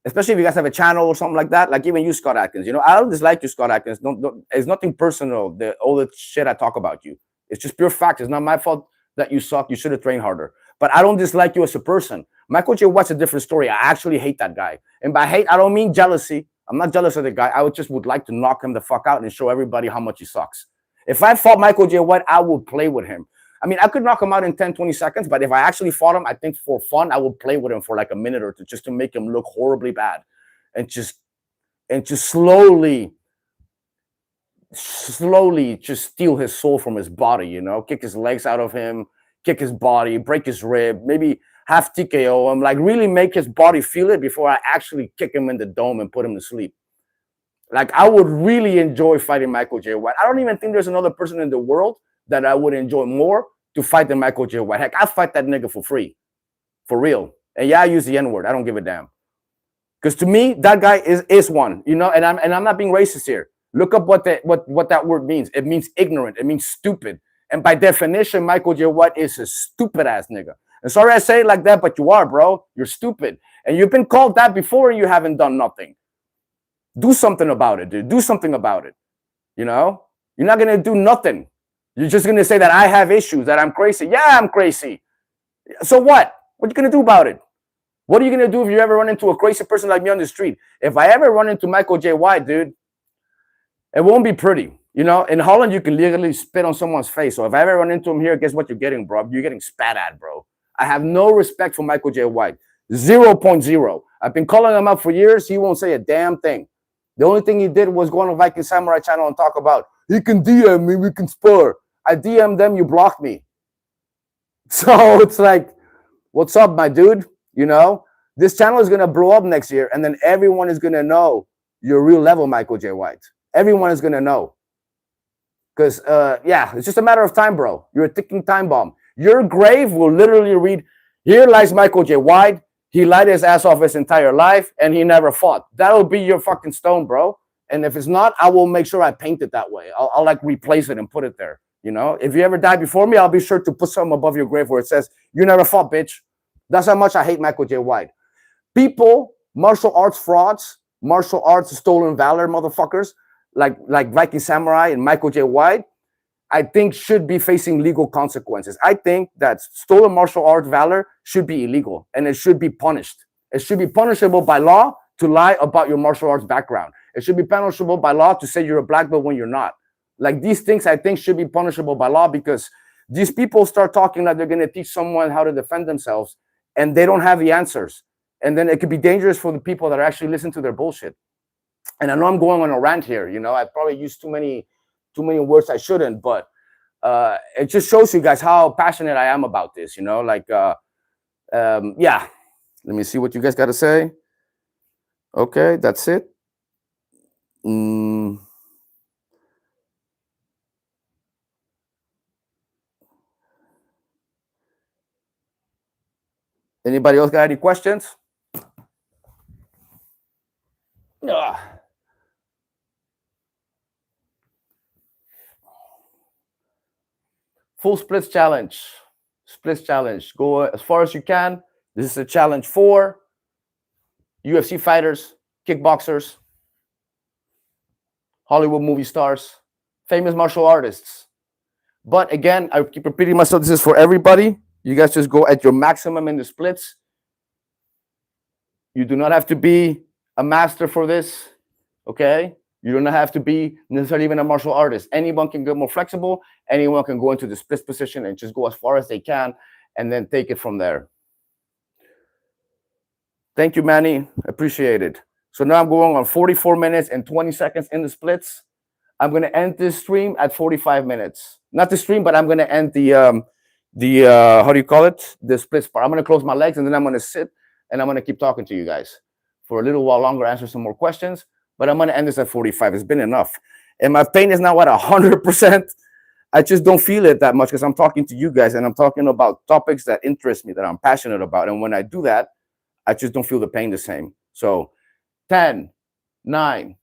Especially if you guys have a channel or something like that, like even you, Scott Adkins. You know, I don't dislike you, Scott Adkins. Don't, it's nothing personal, all the shit I talk about you. It's just pure fact. It's not my fault that you suck. You should have trained harder. but I don't dislike you as a person. Michael J. White's a different story. I actually hate that guy. And by hate, I don't mean jealousy. I'm not jealous of the guy. I would like to knock him the fuck out and show everybody how much he sucks. If I fought Michael J. White, I would play with him. I mean, I could knock him out in 10, 20 seconds, but if I actually fought him, I think for fun, I would play with him for like a minute or two just to make him look horribly bad and just slowly just steal his soul from his body, you know, kick his legs out of him, kick his body, break his rib, maybe half TKO him, like really make his body feel it before I actually kick him in the dome and put him to sleep. Like, I would really enjoy fighting Michael J. White. I don't even think there's another person in the world that I would enjoy more to fight than Michael J. White. Heck, I'd fight that nigga for free. For real. And yeah, I use the N-word. I don't give a damn. Because to me, that guy is one, you know, and I'm not being racist here. Look up what that word means. It means ignorant. It means stupid. And by definition, Michael J. White is a stupid ass nigga. And sorry I say it like that, but you are, bro. You're stupid. And you've been called that before and you haven't done nothing. Do something about it, dude. Do something about it. You know? You're not going to do nothing. You're just going to say that I have issues, that I'm crazy. Yeah, I'm crazy. So what? What are you going to do about it? What are you going to do if you ever run into a crazy person like me on the street? If I ever run into Michael J. White, dude, it won't be pretty. You know, in Holland, you can legally spit on someone's face. So if I ever run into him here, guess what you're getting, bro? You're getting spat at, bro. I have no respect for Michael J. White. 0.0. I've been calling him up for years. He won't say a damn thing. The only thing he did was go on a Viking Samurai channel and talk about, he can DM me, we can spar. I DM'd them, you blocked me. So it's like, what's up, my dude? You know, this channel is going to blow up next year, and then everyone is going to know your real level, Michael J. White. Everyone is going to know. Because, yeah, it's just a matter of time, bro. You're a ticking time bomb. Your grave will literally read, here lies Michael J. White. He lied his ass off his entire life, and he never fought. That'll be your fucking stone, bro. And if it's not, I will make sure I paint it that way. I'll like replace it and put it there. You know, if you ever die before me, I'll be sure to put something above your grave where it says, you never fought, bitch. That's how much I hate Michael J. White. People, martial arts frauds, martial arts stolen valor motherfuckers, like Viking Samurai and Michael J. White, I think should be facing legal consequences. I think that stolen martial arts valor should be illegal and it should be punished. It should be punishable by law to lie about your martial arts background. It should be punishable by law to say you're a black belt when you're not. Like, these things I think should be punishable by law, because these people start talking like they're going to teach someone how to defend themselves and they don't have the answers. And then it could be dangerous for the people that actually listen to their bullshit. And I know I'm going on a rant here. You know, I probably used too many words I shouldn't, but it just shows you guys how passionate I am about this, you know, like, yeah, let me see what you guys got to say. Okay, that's it. Anybody else got any questions? Full splits challenge. Splits challenge. Go as far as you can. This is a challenge for UFC fighters, kickboxers, Hollywood movie stars, famous martial artists. But again, I keep repeating myself, this is for everybody. You guys just go at your maximum in the splits. You do not have to be a master for this, okay? You do not have to be necessarily even a martial artist. Anyone can get more flexible. Anyone can go into the split position and just go as far as they can and then take it from there. Thank you, Manny. Appreciate it. So now I'm going on 44 minutes and 20 seconds in the splits. I'm going to end this stream at 45 minutes. Not the stream, but I'm going to end the how do you call it? The splits part. I'm going to close my legs and then I'm going to sit and I'm going to keep talking to you guys for a little while longer, answer some more questions. But I'm going to end this at 45. It's been enough. And my pain is now at 100%. I just don't feel it that much because I'm talking to you guys and I'm talking about topics that interest me, that I'm passionate about. And when I do that, I just don't feel the pain the same. So 10, 9,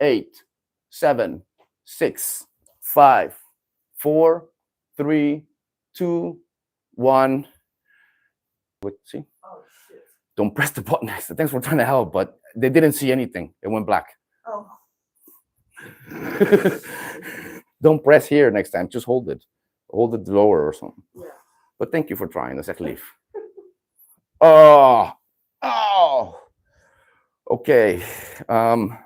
8, 7, 6, 5, 4, 3, 2, 1. Wait, see? Oh, shit. Don't press the button. Thanks for trying to help, but they didn't see anything. It went black. Oh. Don't press here next time. Just hold it. Hold it lower or something. Yeah. But thank you for trying. Let's leave. Oh, oh. Okay. Can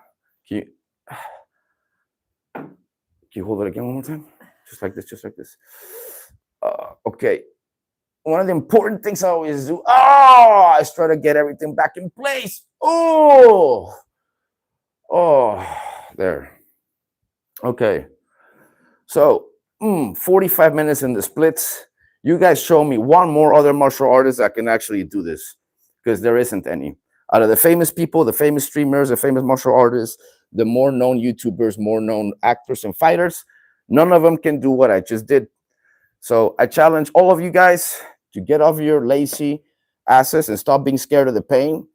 you hold it again one more time? Just like this, just like this. Okay. One of the important things I always do. Oh, I try to get everything back in place. Oh, there. Okay. So, 45 minutes in the splits. You guys show me one more other martial artist that can actually do this, because there isn't any. Out of the famous people, the famous streamers, the famous martial artists, the more known YouTubers, more known actors and fighters, none of them can do what I just did. So I challenge all of you guys to get off your lazy asses and stop being scared of the pain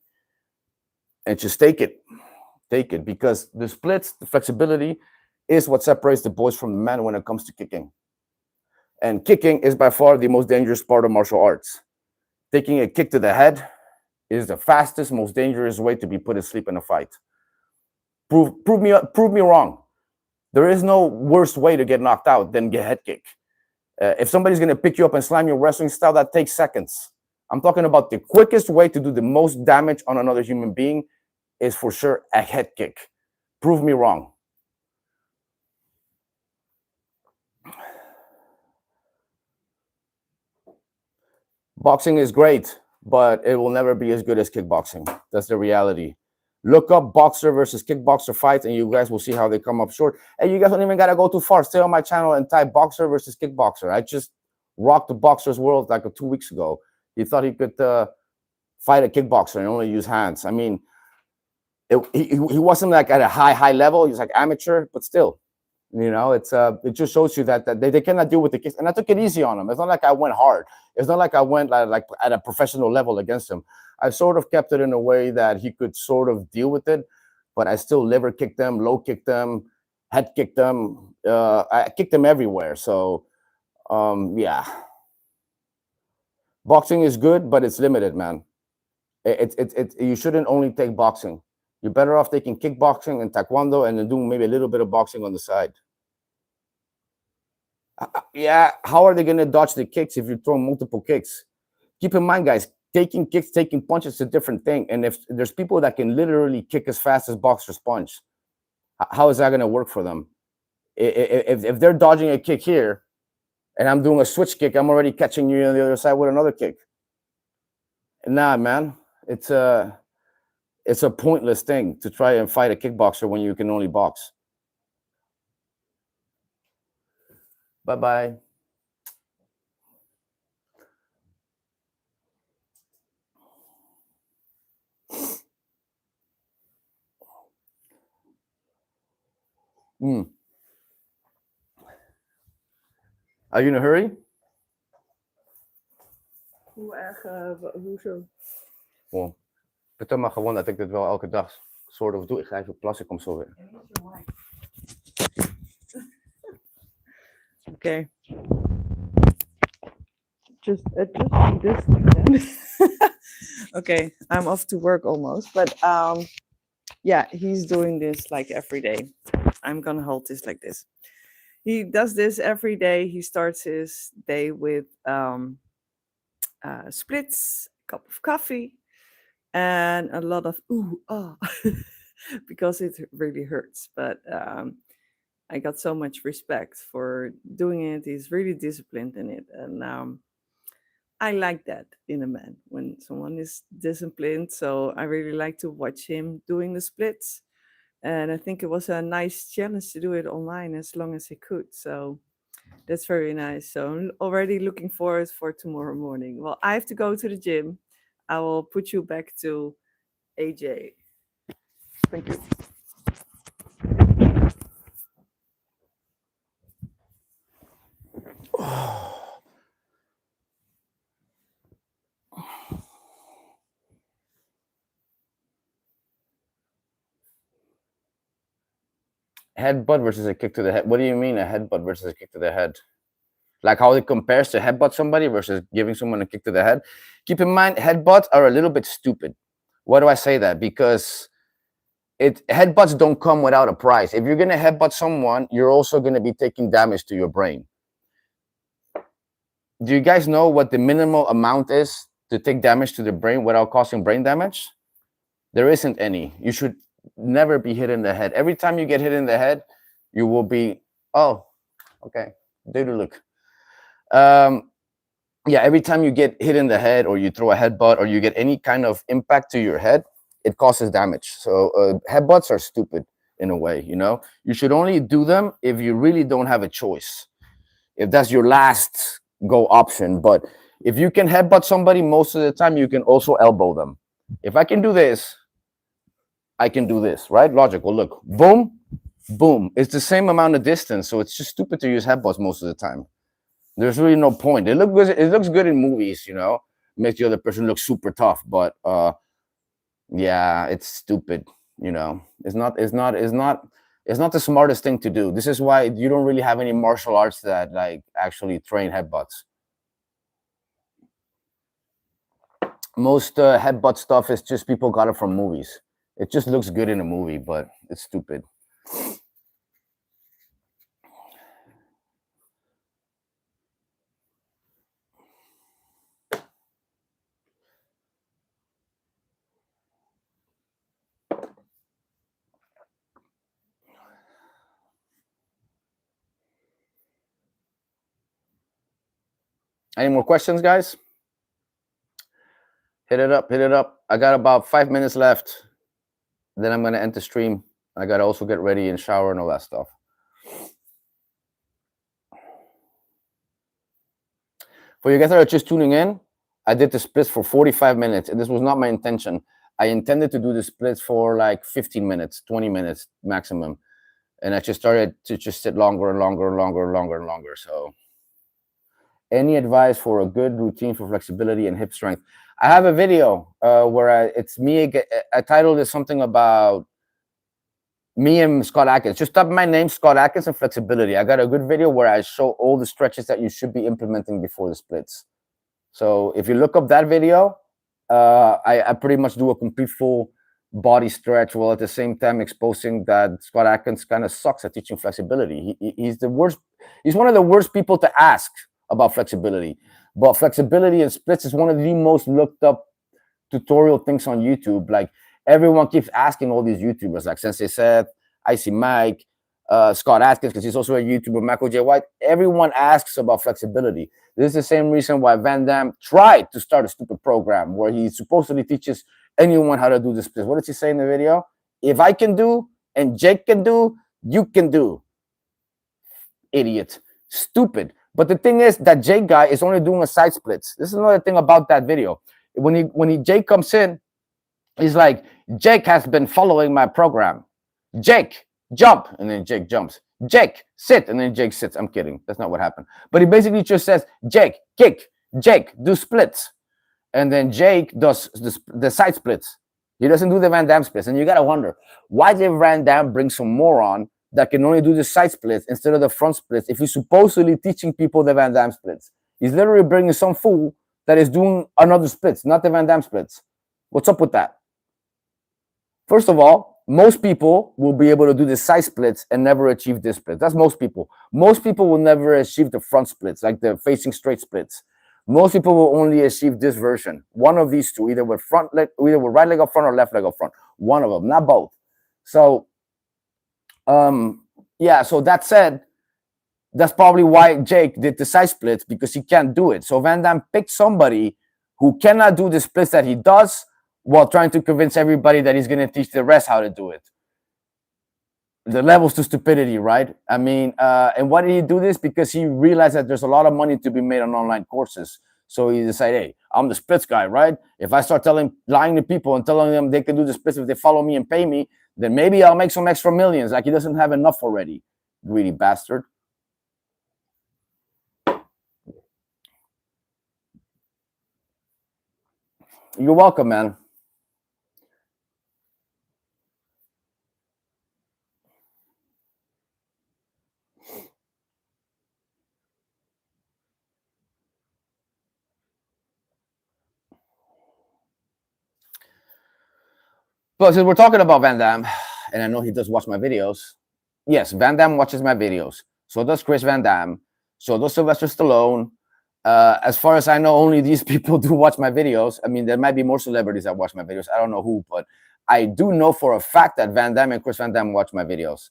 and just take it. Take it, because the splits, the flexibility is what separates the boys from the men when it comes to kicking. And kicking is by far the most dangerous part of martial arts. Taking a kick to the head is the fastest, most dangerous way to be put asleep in a fight. Prove me wrong. There is no worse way to get knocked out than get head kick. If somebody's going to pick you up and slam your wrestling style, that takes seconds. I'm talking about the quickest way to do the most damage on another human being is for sure a head kick. Prove me wrong. Boxing is great, but it will never be as good as kickboxing. That's the reality. Look up boxer versus kickboxer fights, and you guys will see how they come up short. And you guys don't even got to go too far. Stay on my channel and type boxer versus kickboxer. I just rocked the boxer's world like 2 weeks ago. He thought he could fight a kickboxer and only use hands. I mean, he wasn't like at a high level. He was like amateur, but still. You know, it just shows you that they cannot deal with the kicks. And I took it easy on him. It's not like I went hard. It's not like I went like at a professional level against him. I sort of kept it in a way that he could sort of deal with it, but I still liver kicked them, low kicked them, head kicked them. I kicked them everywhere. So, yeah. Boxing is good, but it's limited, man. You shouldn't only take boxing. You're better off taking kickboxing and taekwondo and then doing maybe a little bit of boxing on the side. Yeah, how are they going to dodge the kicks if you throw multiple kicks? Keep in mind, guys, taking kicks, taking punches is a different thing. And if there's people that can literally kick as fast as boxers punch, how is that going to work for them? If they're dodging a kick here and I'm doing a switch kick, I'm already catching you on the other side with another kick. Nah, man, it's a pointless thing to try and fight a kickboxer when you can only box. Bye-bye. Are you in a hurry? Hoezo? Well, vertel maar gewoon dat ik dit wel elke dag soort of doe. Ik ga even plassen, ik kom zo weer. Okay. Just adjust this again. Okay, I'm off to work almost, but yeah, he's doing this like every day. I'm gonna hold this like this. He does this every day. He starts his day with splits, a cup of coffee, and a lot of ooh ah, because it really hurts. But I got so much respect for doing it. He's really disciplined in it, and I like that in a man when someone is disciplined. So I really like to watch him doing the splits. And I think it was a nice challenge to do it online as long as he could. So that's very nice. So I'm already looking forward for tomorrow morning. Well, I have to go to the gym. I will put you back to AJ. Thank you. Headbutt versus a kick to the head. What do you mean a headbutt versus a kick to the head? Like how it compares to headbutt somebody versus giving someone a kick to the head. Keep in mind, headbutts are a little bit stupid. Why do I say that? Because headbutts don't come without a price. If you're going to headbutt someone, you're also going to be taking damage to your brain. Do you guys know what the minimal amount is to take damage to the brain without causing brain damage, there isn't any. You should never be hit in the head. Every time you get hit in the head, you will be, oh, okay, dude, look. Yeah, every time you get hit in the head or you throw a headbutt or you get any kind of impact to your head, it causes damage. So headbutts are stupid in a way, you know. You should only do them if you really don't have a choice, if that's your last go option. But if you can headbutt somebody, most of the time you can also elbow them. If I can do this, I can do this, right? Logical. Look, boom, boom. It's the same amount of distance, so it's just stupid to use headbutts most of the time. There's really no point. It looks good in movies, you know, makes the other person look super tough, but yeah, it's stupid, you know. It's not the smartest thing to do. This is why you don't really have any martial arts that like actually train headbutts. Most headbutt stuff is just people got it from movies. It just looks good in a movie, but it's stupid. Any more questions, guys? Hit it up, hit it up. I got about 5 minutes left. Then I'm gonna end the stream. I gotta also get ready and shower and all that stuff. For you guys that are just tuning in, I did the splits for 45 minutes, and this was not my intention. I intended to do the splits for like 15 minutes, 20 minutes maximum. And I just started to just sit longer and longer and longer and longer and longer. So any advice for a good routine for flexibility and hip strength? I have a video where it's me. I titled it something about me and Scott Adkins. Just type my name, Scott Adkins, and flexibility. I got a good video where I show all the stretches that you should be implementing before the splits. So if you look up that video, I pretty much do a complete full body stretch while at the same time exposing that Scott Adkins kind of sucks at teaching flexibility. He's the worst. He's one of the worst people to ask about flexibility. But flexibility and splits is one of the most looked up tutorial things on YouTube. Like everyone keeps asking all these YouTubers, like Sensei Seth, Icy Mike, Scott Adkins, because he's also a YouTuber, Michael J. White. Everyone asks about flexibility. This is the same reason why Van Damme tried to start a stupid program where he supposedly teaches anyone how to do the splits. What did he say in the video? If I can do and Jake can do, you can do. Idiot. Stupid. But the thing is that Jake guy is only doing a side splits. This is another thing about that video. When Jake comes in, he's like, Jake has been following my program. Jake, jump. And then Jake jumps. Jake, sit. And then Jake sits. I'm kidding. That's not what happened. But he basically just says, Jake, kick. Jake, do splits. And then Jake does the side splits. He doesn't do the Van Damme splits. And you got to wonder, why did Van Damme bring some moron that can only do the side splits instead of the front splits if he's supposedly teaching people the Van Damme splits? He's literally bringing some fool that is doing another splits, not the Van Damme splits. What's up with that? First of all, most people will be able to do the side splits and never achieve this split. That's most people. Most people will never achieve the front splits, like the facing straight splits. Most people will only achieve this version. One of these two, either with front leg, either with right leg up front or left leg up front. One of them, not both. So yeah, so that said, that's probably why Jake did the side splits, because he can't do it. So Van Damme picked somebody who cannot do the splits that he does while trying to convince everybody that he's going to teach the rest how to do it. The levels to stupidity, right? I mean, and why did he do this? Because he realized that there's a lot of money to be made on online courses. So he decided, hey, I'm the splits guy, right? If I start lying to people and telling them they can do the splits if they follow me and pay me, then maybe I'll make some extra millions. Like he doesn't have enough already. Greedy bastard. You're welcome, man. But since we're talking about Van Damme, and I know he does watch my videos, yes, Van Damme watches my videos. So does Chris Van Damme. So does Sylvester Stallone. As far as I know, only these people do watch my videos. I mean, there might be more celebrities that watch my videos. I don't know who, but I do know for a fact that Van Damme and Chris Van Damme watch my videos.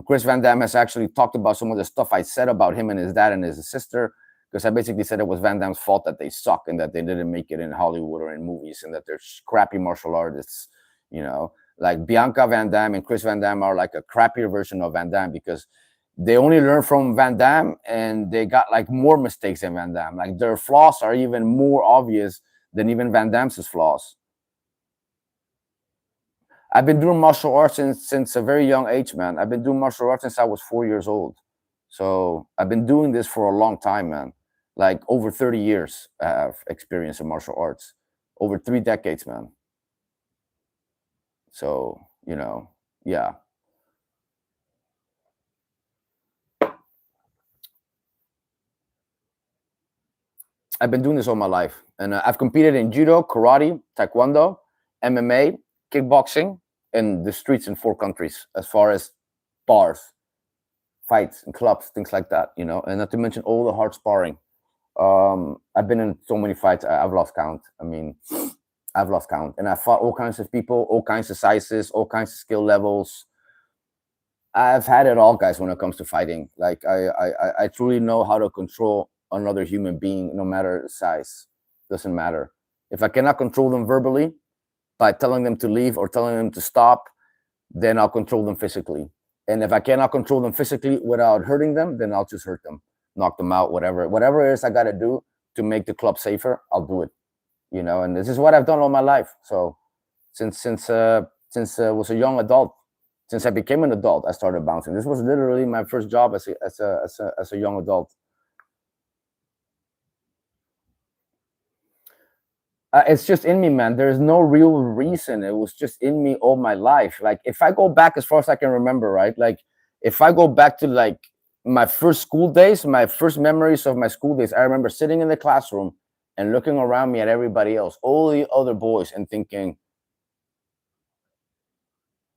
Chris Van Damme has actually talked about some of the stuff I said about him and his dad and his sister, because I basically said it was Van Damme's fault that they suck and that they didn't make it in Hollywood or in movies and that they're crappy martial artists. You know, like Bianca Van Damme and Chris Van Damme are like a crappier version of Van Damme because they only learn from Van Damme and they got like more mistakes than Van Damme. Like their flaws are even more obvious than even Van Damme's flaws. I've been doing martial arts since a very young age, man. I've been doing martial arts since I was 4 years old. So I've been doing this for a long time, man. Like over 30 years I have experience in martial arts. Over 3 decades, man. So, you know, yeah. I've been doing this all my life. And I've competed in judo, karate, taekwondo, MMA, kickboxing, in the streets in 4 countries, as far as bars, fights, and clubs, things like that, you know, and not to mention all the hard sparring. I've been in so many fights, I've lost count. I mean, I've lost count. And I fought all kinds of people, all kinds of sizes, all kinds of skill levels. I've had it all, guys, when it comes to fighting. Like, I truly know how to control another human being, no matter size. Doesn't matter. If I cannot control them verbally, by telling them to leave or telling them to stop, then I'll control them physically. And if I cannot control them physically without hurting them, then I'll just hurt them, knock them out, whatever it is I got to do to make the club safer, I'll do it. You know, and this is what I've done all my life. So since I was a young adult, since I became an adult, I started bouncing. This was literally my first job as a young adult. It's just in me, man. There's no real reason. It was just in me all my life. Like if I go back as far as I can remember, right? Like if I go back to like my first school days, my first memories of my school days, I remember sitting in the classroom and looking around me at everybody else, all the other boys, and thinking,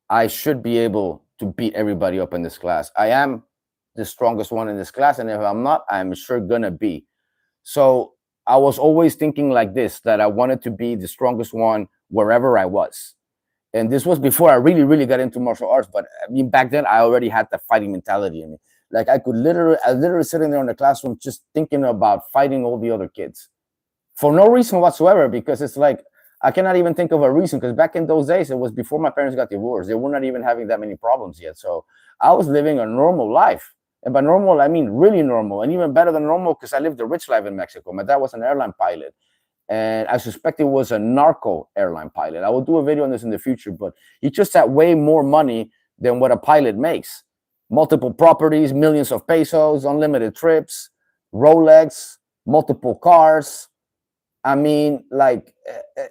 I should be able to beat everybody up in this class. I am the strongest one in this class, and if I'm not, I'm sure gonna be. So I was always thinking like this, that I wanted to be the strongest one wherever I was. And this was before I really got into martial arts. But I mean, back then I already had the fighting mentality in me. Like I was literally sitting there in the classroom just thinking about fighting all the other kids for no reason whatsoever, because it's like, I cannot even think of a reason, because back in those days, it was before my parents got divorced. They were not even having that many problems yet. So I was living a normal life. And by normal, I mean really normal, and even better than normal, because I lived a rich life in Mexico. My dad was an airline pilot, and I suspect it was a narco airline pilot. I will do a video on this in the future, but he just had way more money than what a pilot makes. Multiple properties, millions of pesos, unlimited trips, Rolex, multiple cars. I mean, like,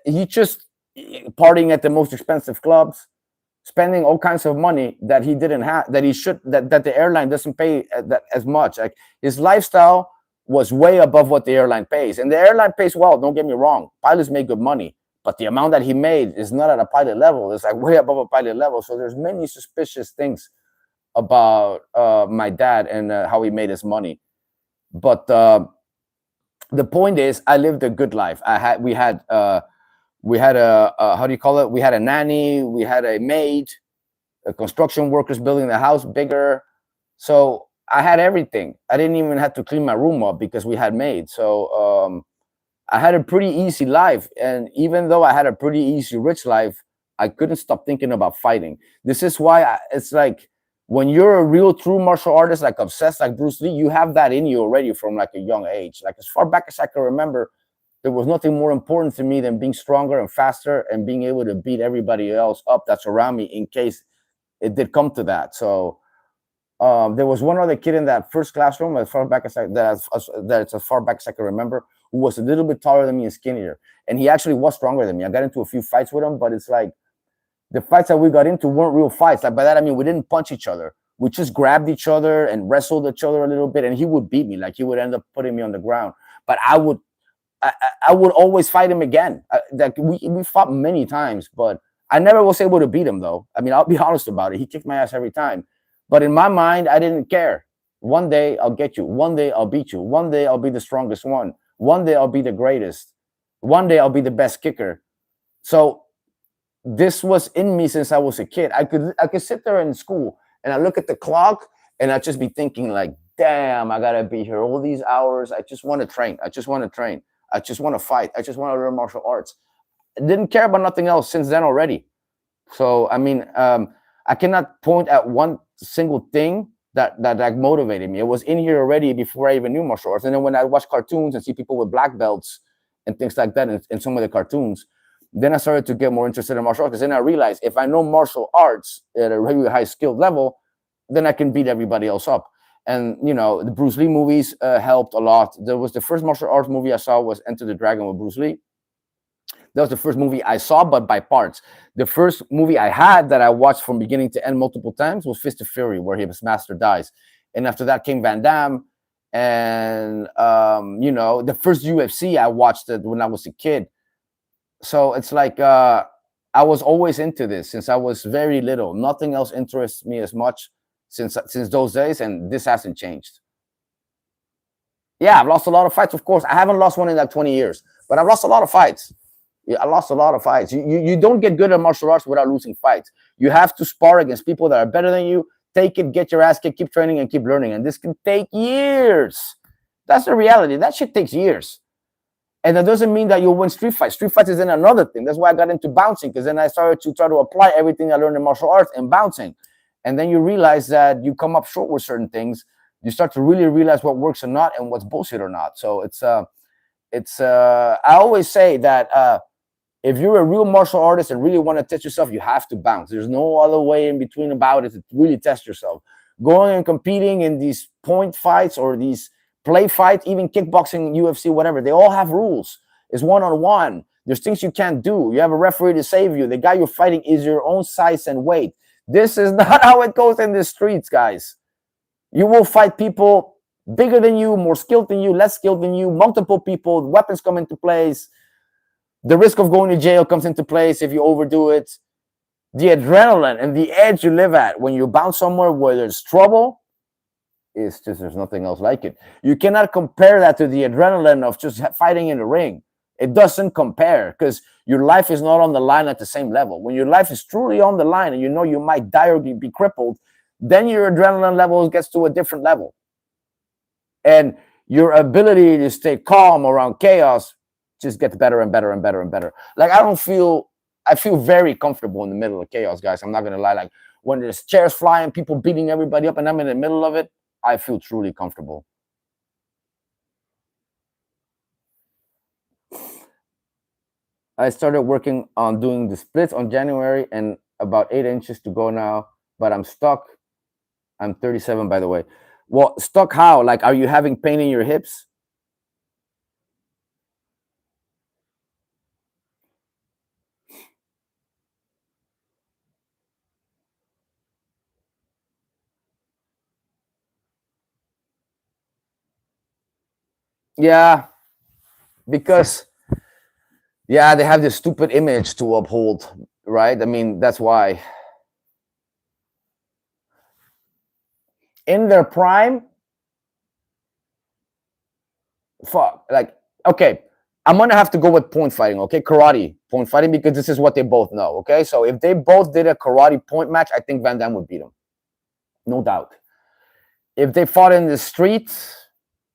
he just partying at the most expensive clubs, spending all kinds of money that he didn't have, that the airline doesn't pay that as much. Like his lifestyle was way above what the airline pays, and the airline pays well. Don't get me wrong; pilots make good money, but the amount that he made is not at a pilot level. It's like way above a pilot level. So there's many suspicious things about my dad and how he made his money. But the point is, I lived a good life. We had a how do you call it? We had a nanny, we had a maid, construction workers building the house bigger. So I had everything. I didn't even have to clean my room up because we had maids. So I had a pretty easy life. And even though I had a pretty easy, rich life, I couldn't stop thinking about fighting. This is why it's like, when you're a real true martial artist, like obsessed like Bruce Lee, you have that in you already from like a young age. Like as far back as I can remember, there was nothing more important to me than being stronger and faster and being able to beat everybody else up that's around me in case it did come to that. So there was one other kid in that first classroom, as far back as that's as far back as I can remember, who was a little bit taller than me and skinnier. And he actually was stronger than me. I got into a few fights with him, but it's like, the fights that we got into weren't real fights. Like by that, I mean, we didn't punch each other. We just grabbed each other and wrestled each other a little bit. And he would beat me. Like he would end up putting me on the ground. But I would always fight him again. Like we fought many times, but I never was able to beat him though. I mean, I'll be honest about it. He kicked my ass every time. But in my mind, I didn't care. One day I'll get you. One day I'll beat you. One day I'll be the strongest one. One day I'll be the greatest. One day I'll be the best kicker. So this was in me since I was a kid. I could sit there in school and I look at the clock and I just be thinking like, damn, I gotta be here all these hours. I just want to train. I just want to train. I just want to fight. I just want to learn martial arts. I didn't care about nothing else since then already. So I mean, I cannot point at one single thing that motivated me. It was in here already before I even knew martial arts. And then when I watch cartoons and see people with black belts and things like that in some of the cartoons, then I started to get more interested in martial arts. Because then I realized if I know martial arts at a really high skilled level, then I can beat everybody else up. And you know, the Bruce Lee movies helped a lot. There was the first martial arts movie I saw was Enter the Dragon with Bruce Lee. That was the first movie I saw, but by parts. The first movie I had that I watched from beginning to end multiple times was Fist of Fury, where his master dies. And after that came Van Damme. And, you know, the first UFC, I watched it when I was a kid. So it's like I was always into this since I was very little. Nothing else interests me as much since those days, and this hasn't changed. Yeah, I've lost a lot of fights, of course. I haven't lost one in like 20 years, but I've lost a lot of fights. Yeah, I lost a lot of fights. You don't get good at martial arts without losing fights. You have to spar against people that are better than you. Take it, get your ass kicked, keep training, and keep learning. And this can take years. That's the reality. That shit takes years. And that doesn't mean that you'll win street fights. Street fights is then another thing. That's why I got into bouncing, because then I started to try to apply everything I learned in martial arts in bouncing. And then you realize that you come up short with certain things. You start to really realize what works or not and what's bullshit or not. So I always say that if you're a real martial artist and really want to test yourself, you have to bounce. There's no other way in between about it to really test yourself. Going and competing in these point fights or these play fights, even kickboxing, UFC, whatever, they all have rules. It's one-on-one. There's things you can't do. You have a referee to save you. The guy you're fighting is your own size and weight. This is not how it goes in the streets, guys. You will fight people bigger than you, more skilled than you, less skilled than you, multiple people, weapons come into place. The risk of going to jail comes into place if you overdo it. The adrenaline and the edge you live at when you bounce somewhere where there's trouble, it's just, there's nothing else like it. You cannot compare that to the adrenaline of just fighting in the ring. It doesn't compare because your life is not on the line at the same level. When your life is truly on the line and you know you might die or be crippled, then your adrenaline level gets to a different level. And your ability to stay calm around chaos just gets better and better and better and better. Like I feel very comfortable in the middle of chaos, guys. I'm not gonna lie. Like when there's chairs flying, people beating everybody up, and I'm in the middle of it, I feel truly comfortable. I started working on doing the splits on January and about 8 inches to go now, but I'm stuck. I'm 37, by the way. Well, stuck how? Like, are you having pain in your hips? Yeah, because yeah, they have this stupid image to uphold, right? I mean, that's why. In their prime, fuck, like, okay, I'm gonna have to go with point fighting, okay? Karate, point fighting, because this is what they both know, okay? So if they both did a karate point match, I think Van Damme would beat him. No doubt. If they fought in the streets,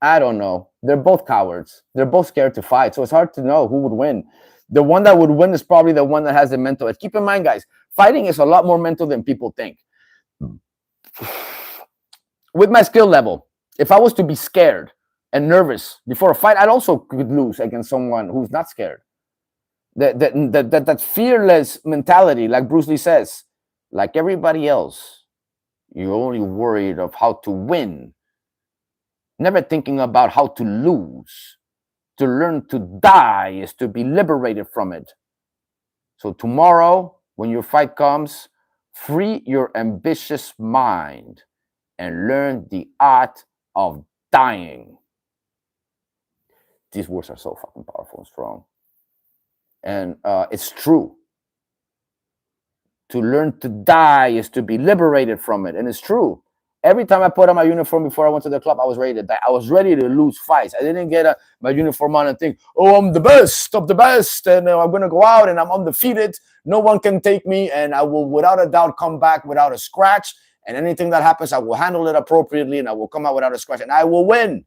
I don't know. They're both cowards. They're both scared to fight. So it's hard to know who would win. The one that would win is probably the one that has the mental edge. Keep in mind, guys, fighting is a lot more mental than people think. With my skill level, if I was to be scared and nervous before a fight, I'd also could lose against someone who's not scared. That fearless mentality, like Bruce Lee says, like everybody else, you're only worried of how to win, never thinking about how to lose. To learn to die is to be liberated from it. So tomorrow, when your fight comes, free your ambitious mind and learn the art of dying. These words are so fucking powerful and strong. And it's true. To learn to die is to be liberated from it. And it's true. Every time I put on my uniform before I went to the club, I was ready to die. I was ready to lose fights. I didn't get my uniform on and think, oh, I'm the best of the best, and I'm going to go out and I'm undefeated. No one can take me, and I will, without a doubt, come back without a scratch. And anything that happens, I will handle it appropriately, and I will come out without a scratch, and I will win.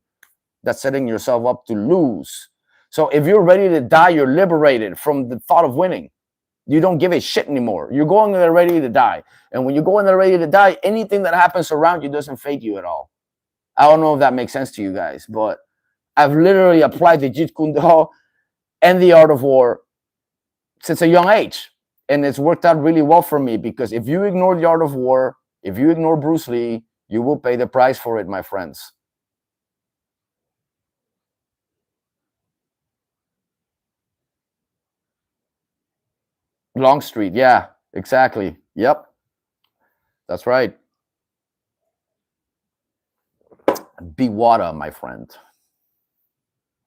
That's setting yourself up to lose. So if you're ready to die, you're liberated from the thought of winning. You don't give a shit anymore. You're going there ready to die. And when you go in there ready to die, anything that happens around you doesn't fade you at all. I don't know if that makes sense to you guys, but I've literally applied the Jeet Kune Do and the art of war since a young age. And it's worked out really well for me, because if you ignore the art of war, if you ignore Bruce Lee, you will pay the price for it, my friends. Longstreet, yeah, exactly. Yep, that's right. Be water, my friend.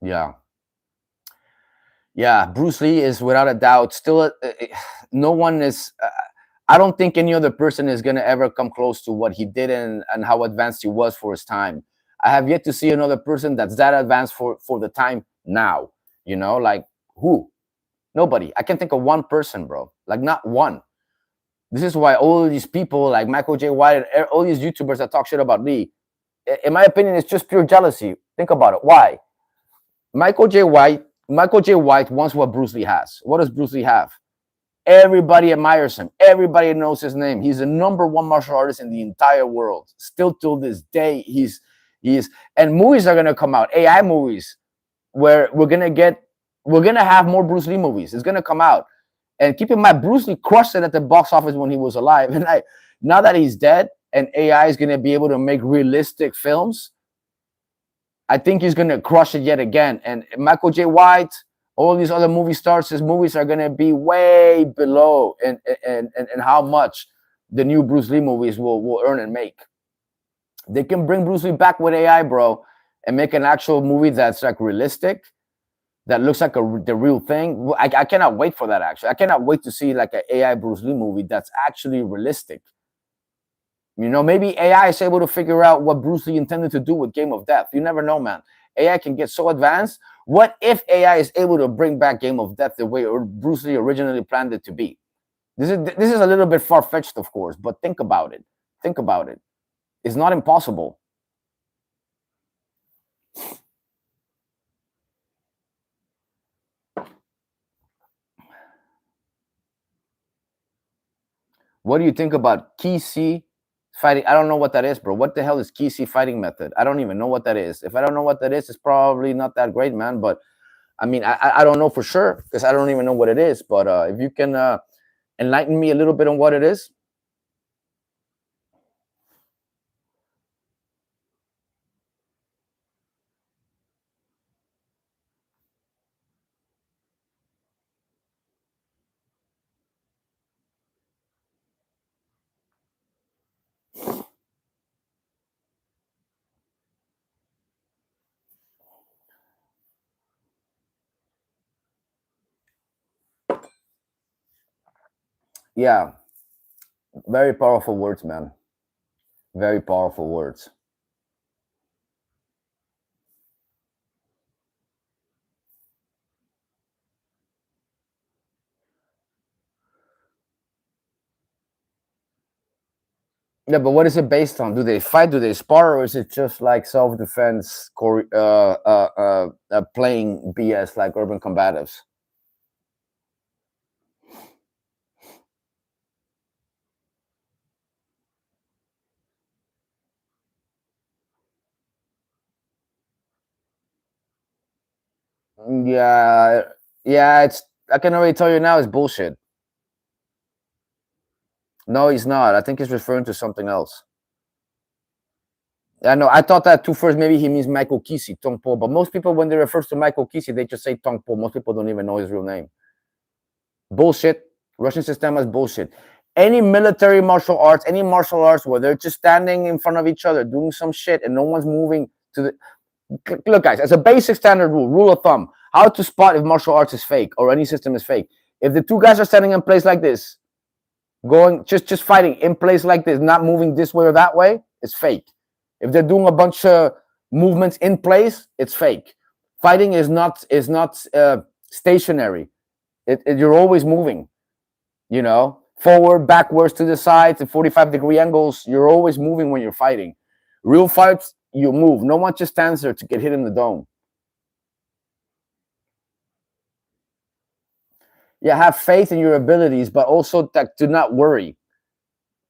Yeah. Yeah, Bruce Lee is without a doubt still no one is I don't think any other person is going to ever come close to what he did and how advanced he was for his time. I have yet to see another person that's that advanced for the time now, like who? Nobody. I can think of one person, bro. Like not one. This is why all these people like Michael J. White and all these YouTubers that talk shit about Lee, in my opinion, it's just pure jealousy. Think about it. Why? Michael J. White wants what Bruce Lee has. What does Bruce Lee have? Everybody admires him. Everybody knows his name. He's the #1 martial artist in the entire world. Still till this day, he's and movies are gonna come out, AI movies, where we're gonna have more Bruce Lee movies. It's gonna come out. And keep in mind, Bruce Lee crushed it at the box office when he was alive. And now that he's dead and AI is gonna be able to make realistic films, I think he's gonna crush it yet again. And Michael J. White, all these other movie stars, his movies are gonna be way below and how much the new Bruce Lee movies will earn and make. They can bring Bruce Lee back with AI, bro, and make an actual movie that's like realistic, that looks like the real thing. I cannot wait for that. Actually, I cannot wait to see like an AI Bruce Lee movie that's actually realistic. Maybe AI is able to figure out what Bruce Lee intended to do with Game of Death. You never know, man. AI can get so advanced. What if AI is able to bring back Game of Death the way Bruce Lee originally planned it to be? This is a little bit far-fetched, of course, but think about it. Think about it. It's not impossible. What do you think about Key fighting? I don't know what that is, bro. What the hell is Key fighting method? I don't even know what that is. If I don't know what that is, it's probably not that great, man. But I mean, I don't know for sure because I don't even know what it is. But if you can enlighten me a little bit on what it is. Yeah, very powerful words, man. Very powerful words. Yeah, but what is it based on? Do they fight? Do they spar? Or is it just like self-defense, playing BS like urban combatives? Yeah, yeah. I can already tell you now, it's bullshit. No, he's not. I think he's referring to something else. I know. I thought that too first. Maybe he means Michael Kisi, Tong Po. But most people, when they refer to Michael Kisi, they just say Tong Po. Most people don't even know his real name. Bullshit. Russian system is bullshit. Any military martial arts, any martial arts where they're just standing in front of each other doing some shit and no one's moving to the. Look, guys, as a basic standard rule of thumb, how to spot if martial arts is fake or any system is fake. If the two guys are standing in place like this, going just fighting in place like this, not moving this way or that way, it's fake. If they're doing a bunch of movements in place, it's fake. Fighting is not stationary. You're always moving. You know, forward, backwards, to the sides, at 45-degree angles. You're always moving when you're fighting. Real fights, you move. No one just stands there to get hit in the dome. Yeah, have faith in your abilities, but also that do not worry.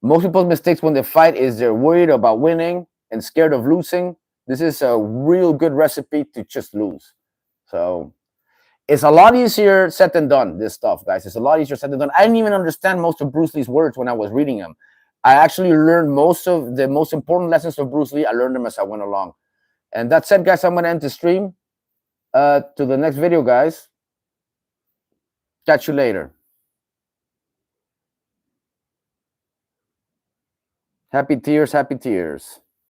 Most people's mistakes when they fight is they're worried about winning and scared of losing. This is a real good recipe to just lose. So it's a lot easier said than done, this stuff, guys. It's a lot easier said than done. I didn't even understand most of Bruce Lee's words when I was reading them. I actually learned most of the most important lessons of Bruce Lee. I learned them as I went along. And that said, guys, I'm going to end the stream. To the next video, guys. Catch you later. Happy tears, happy tears.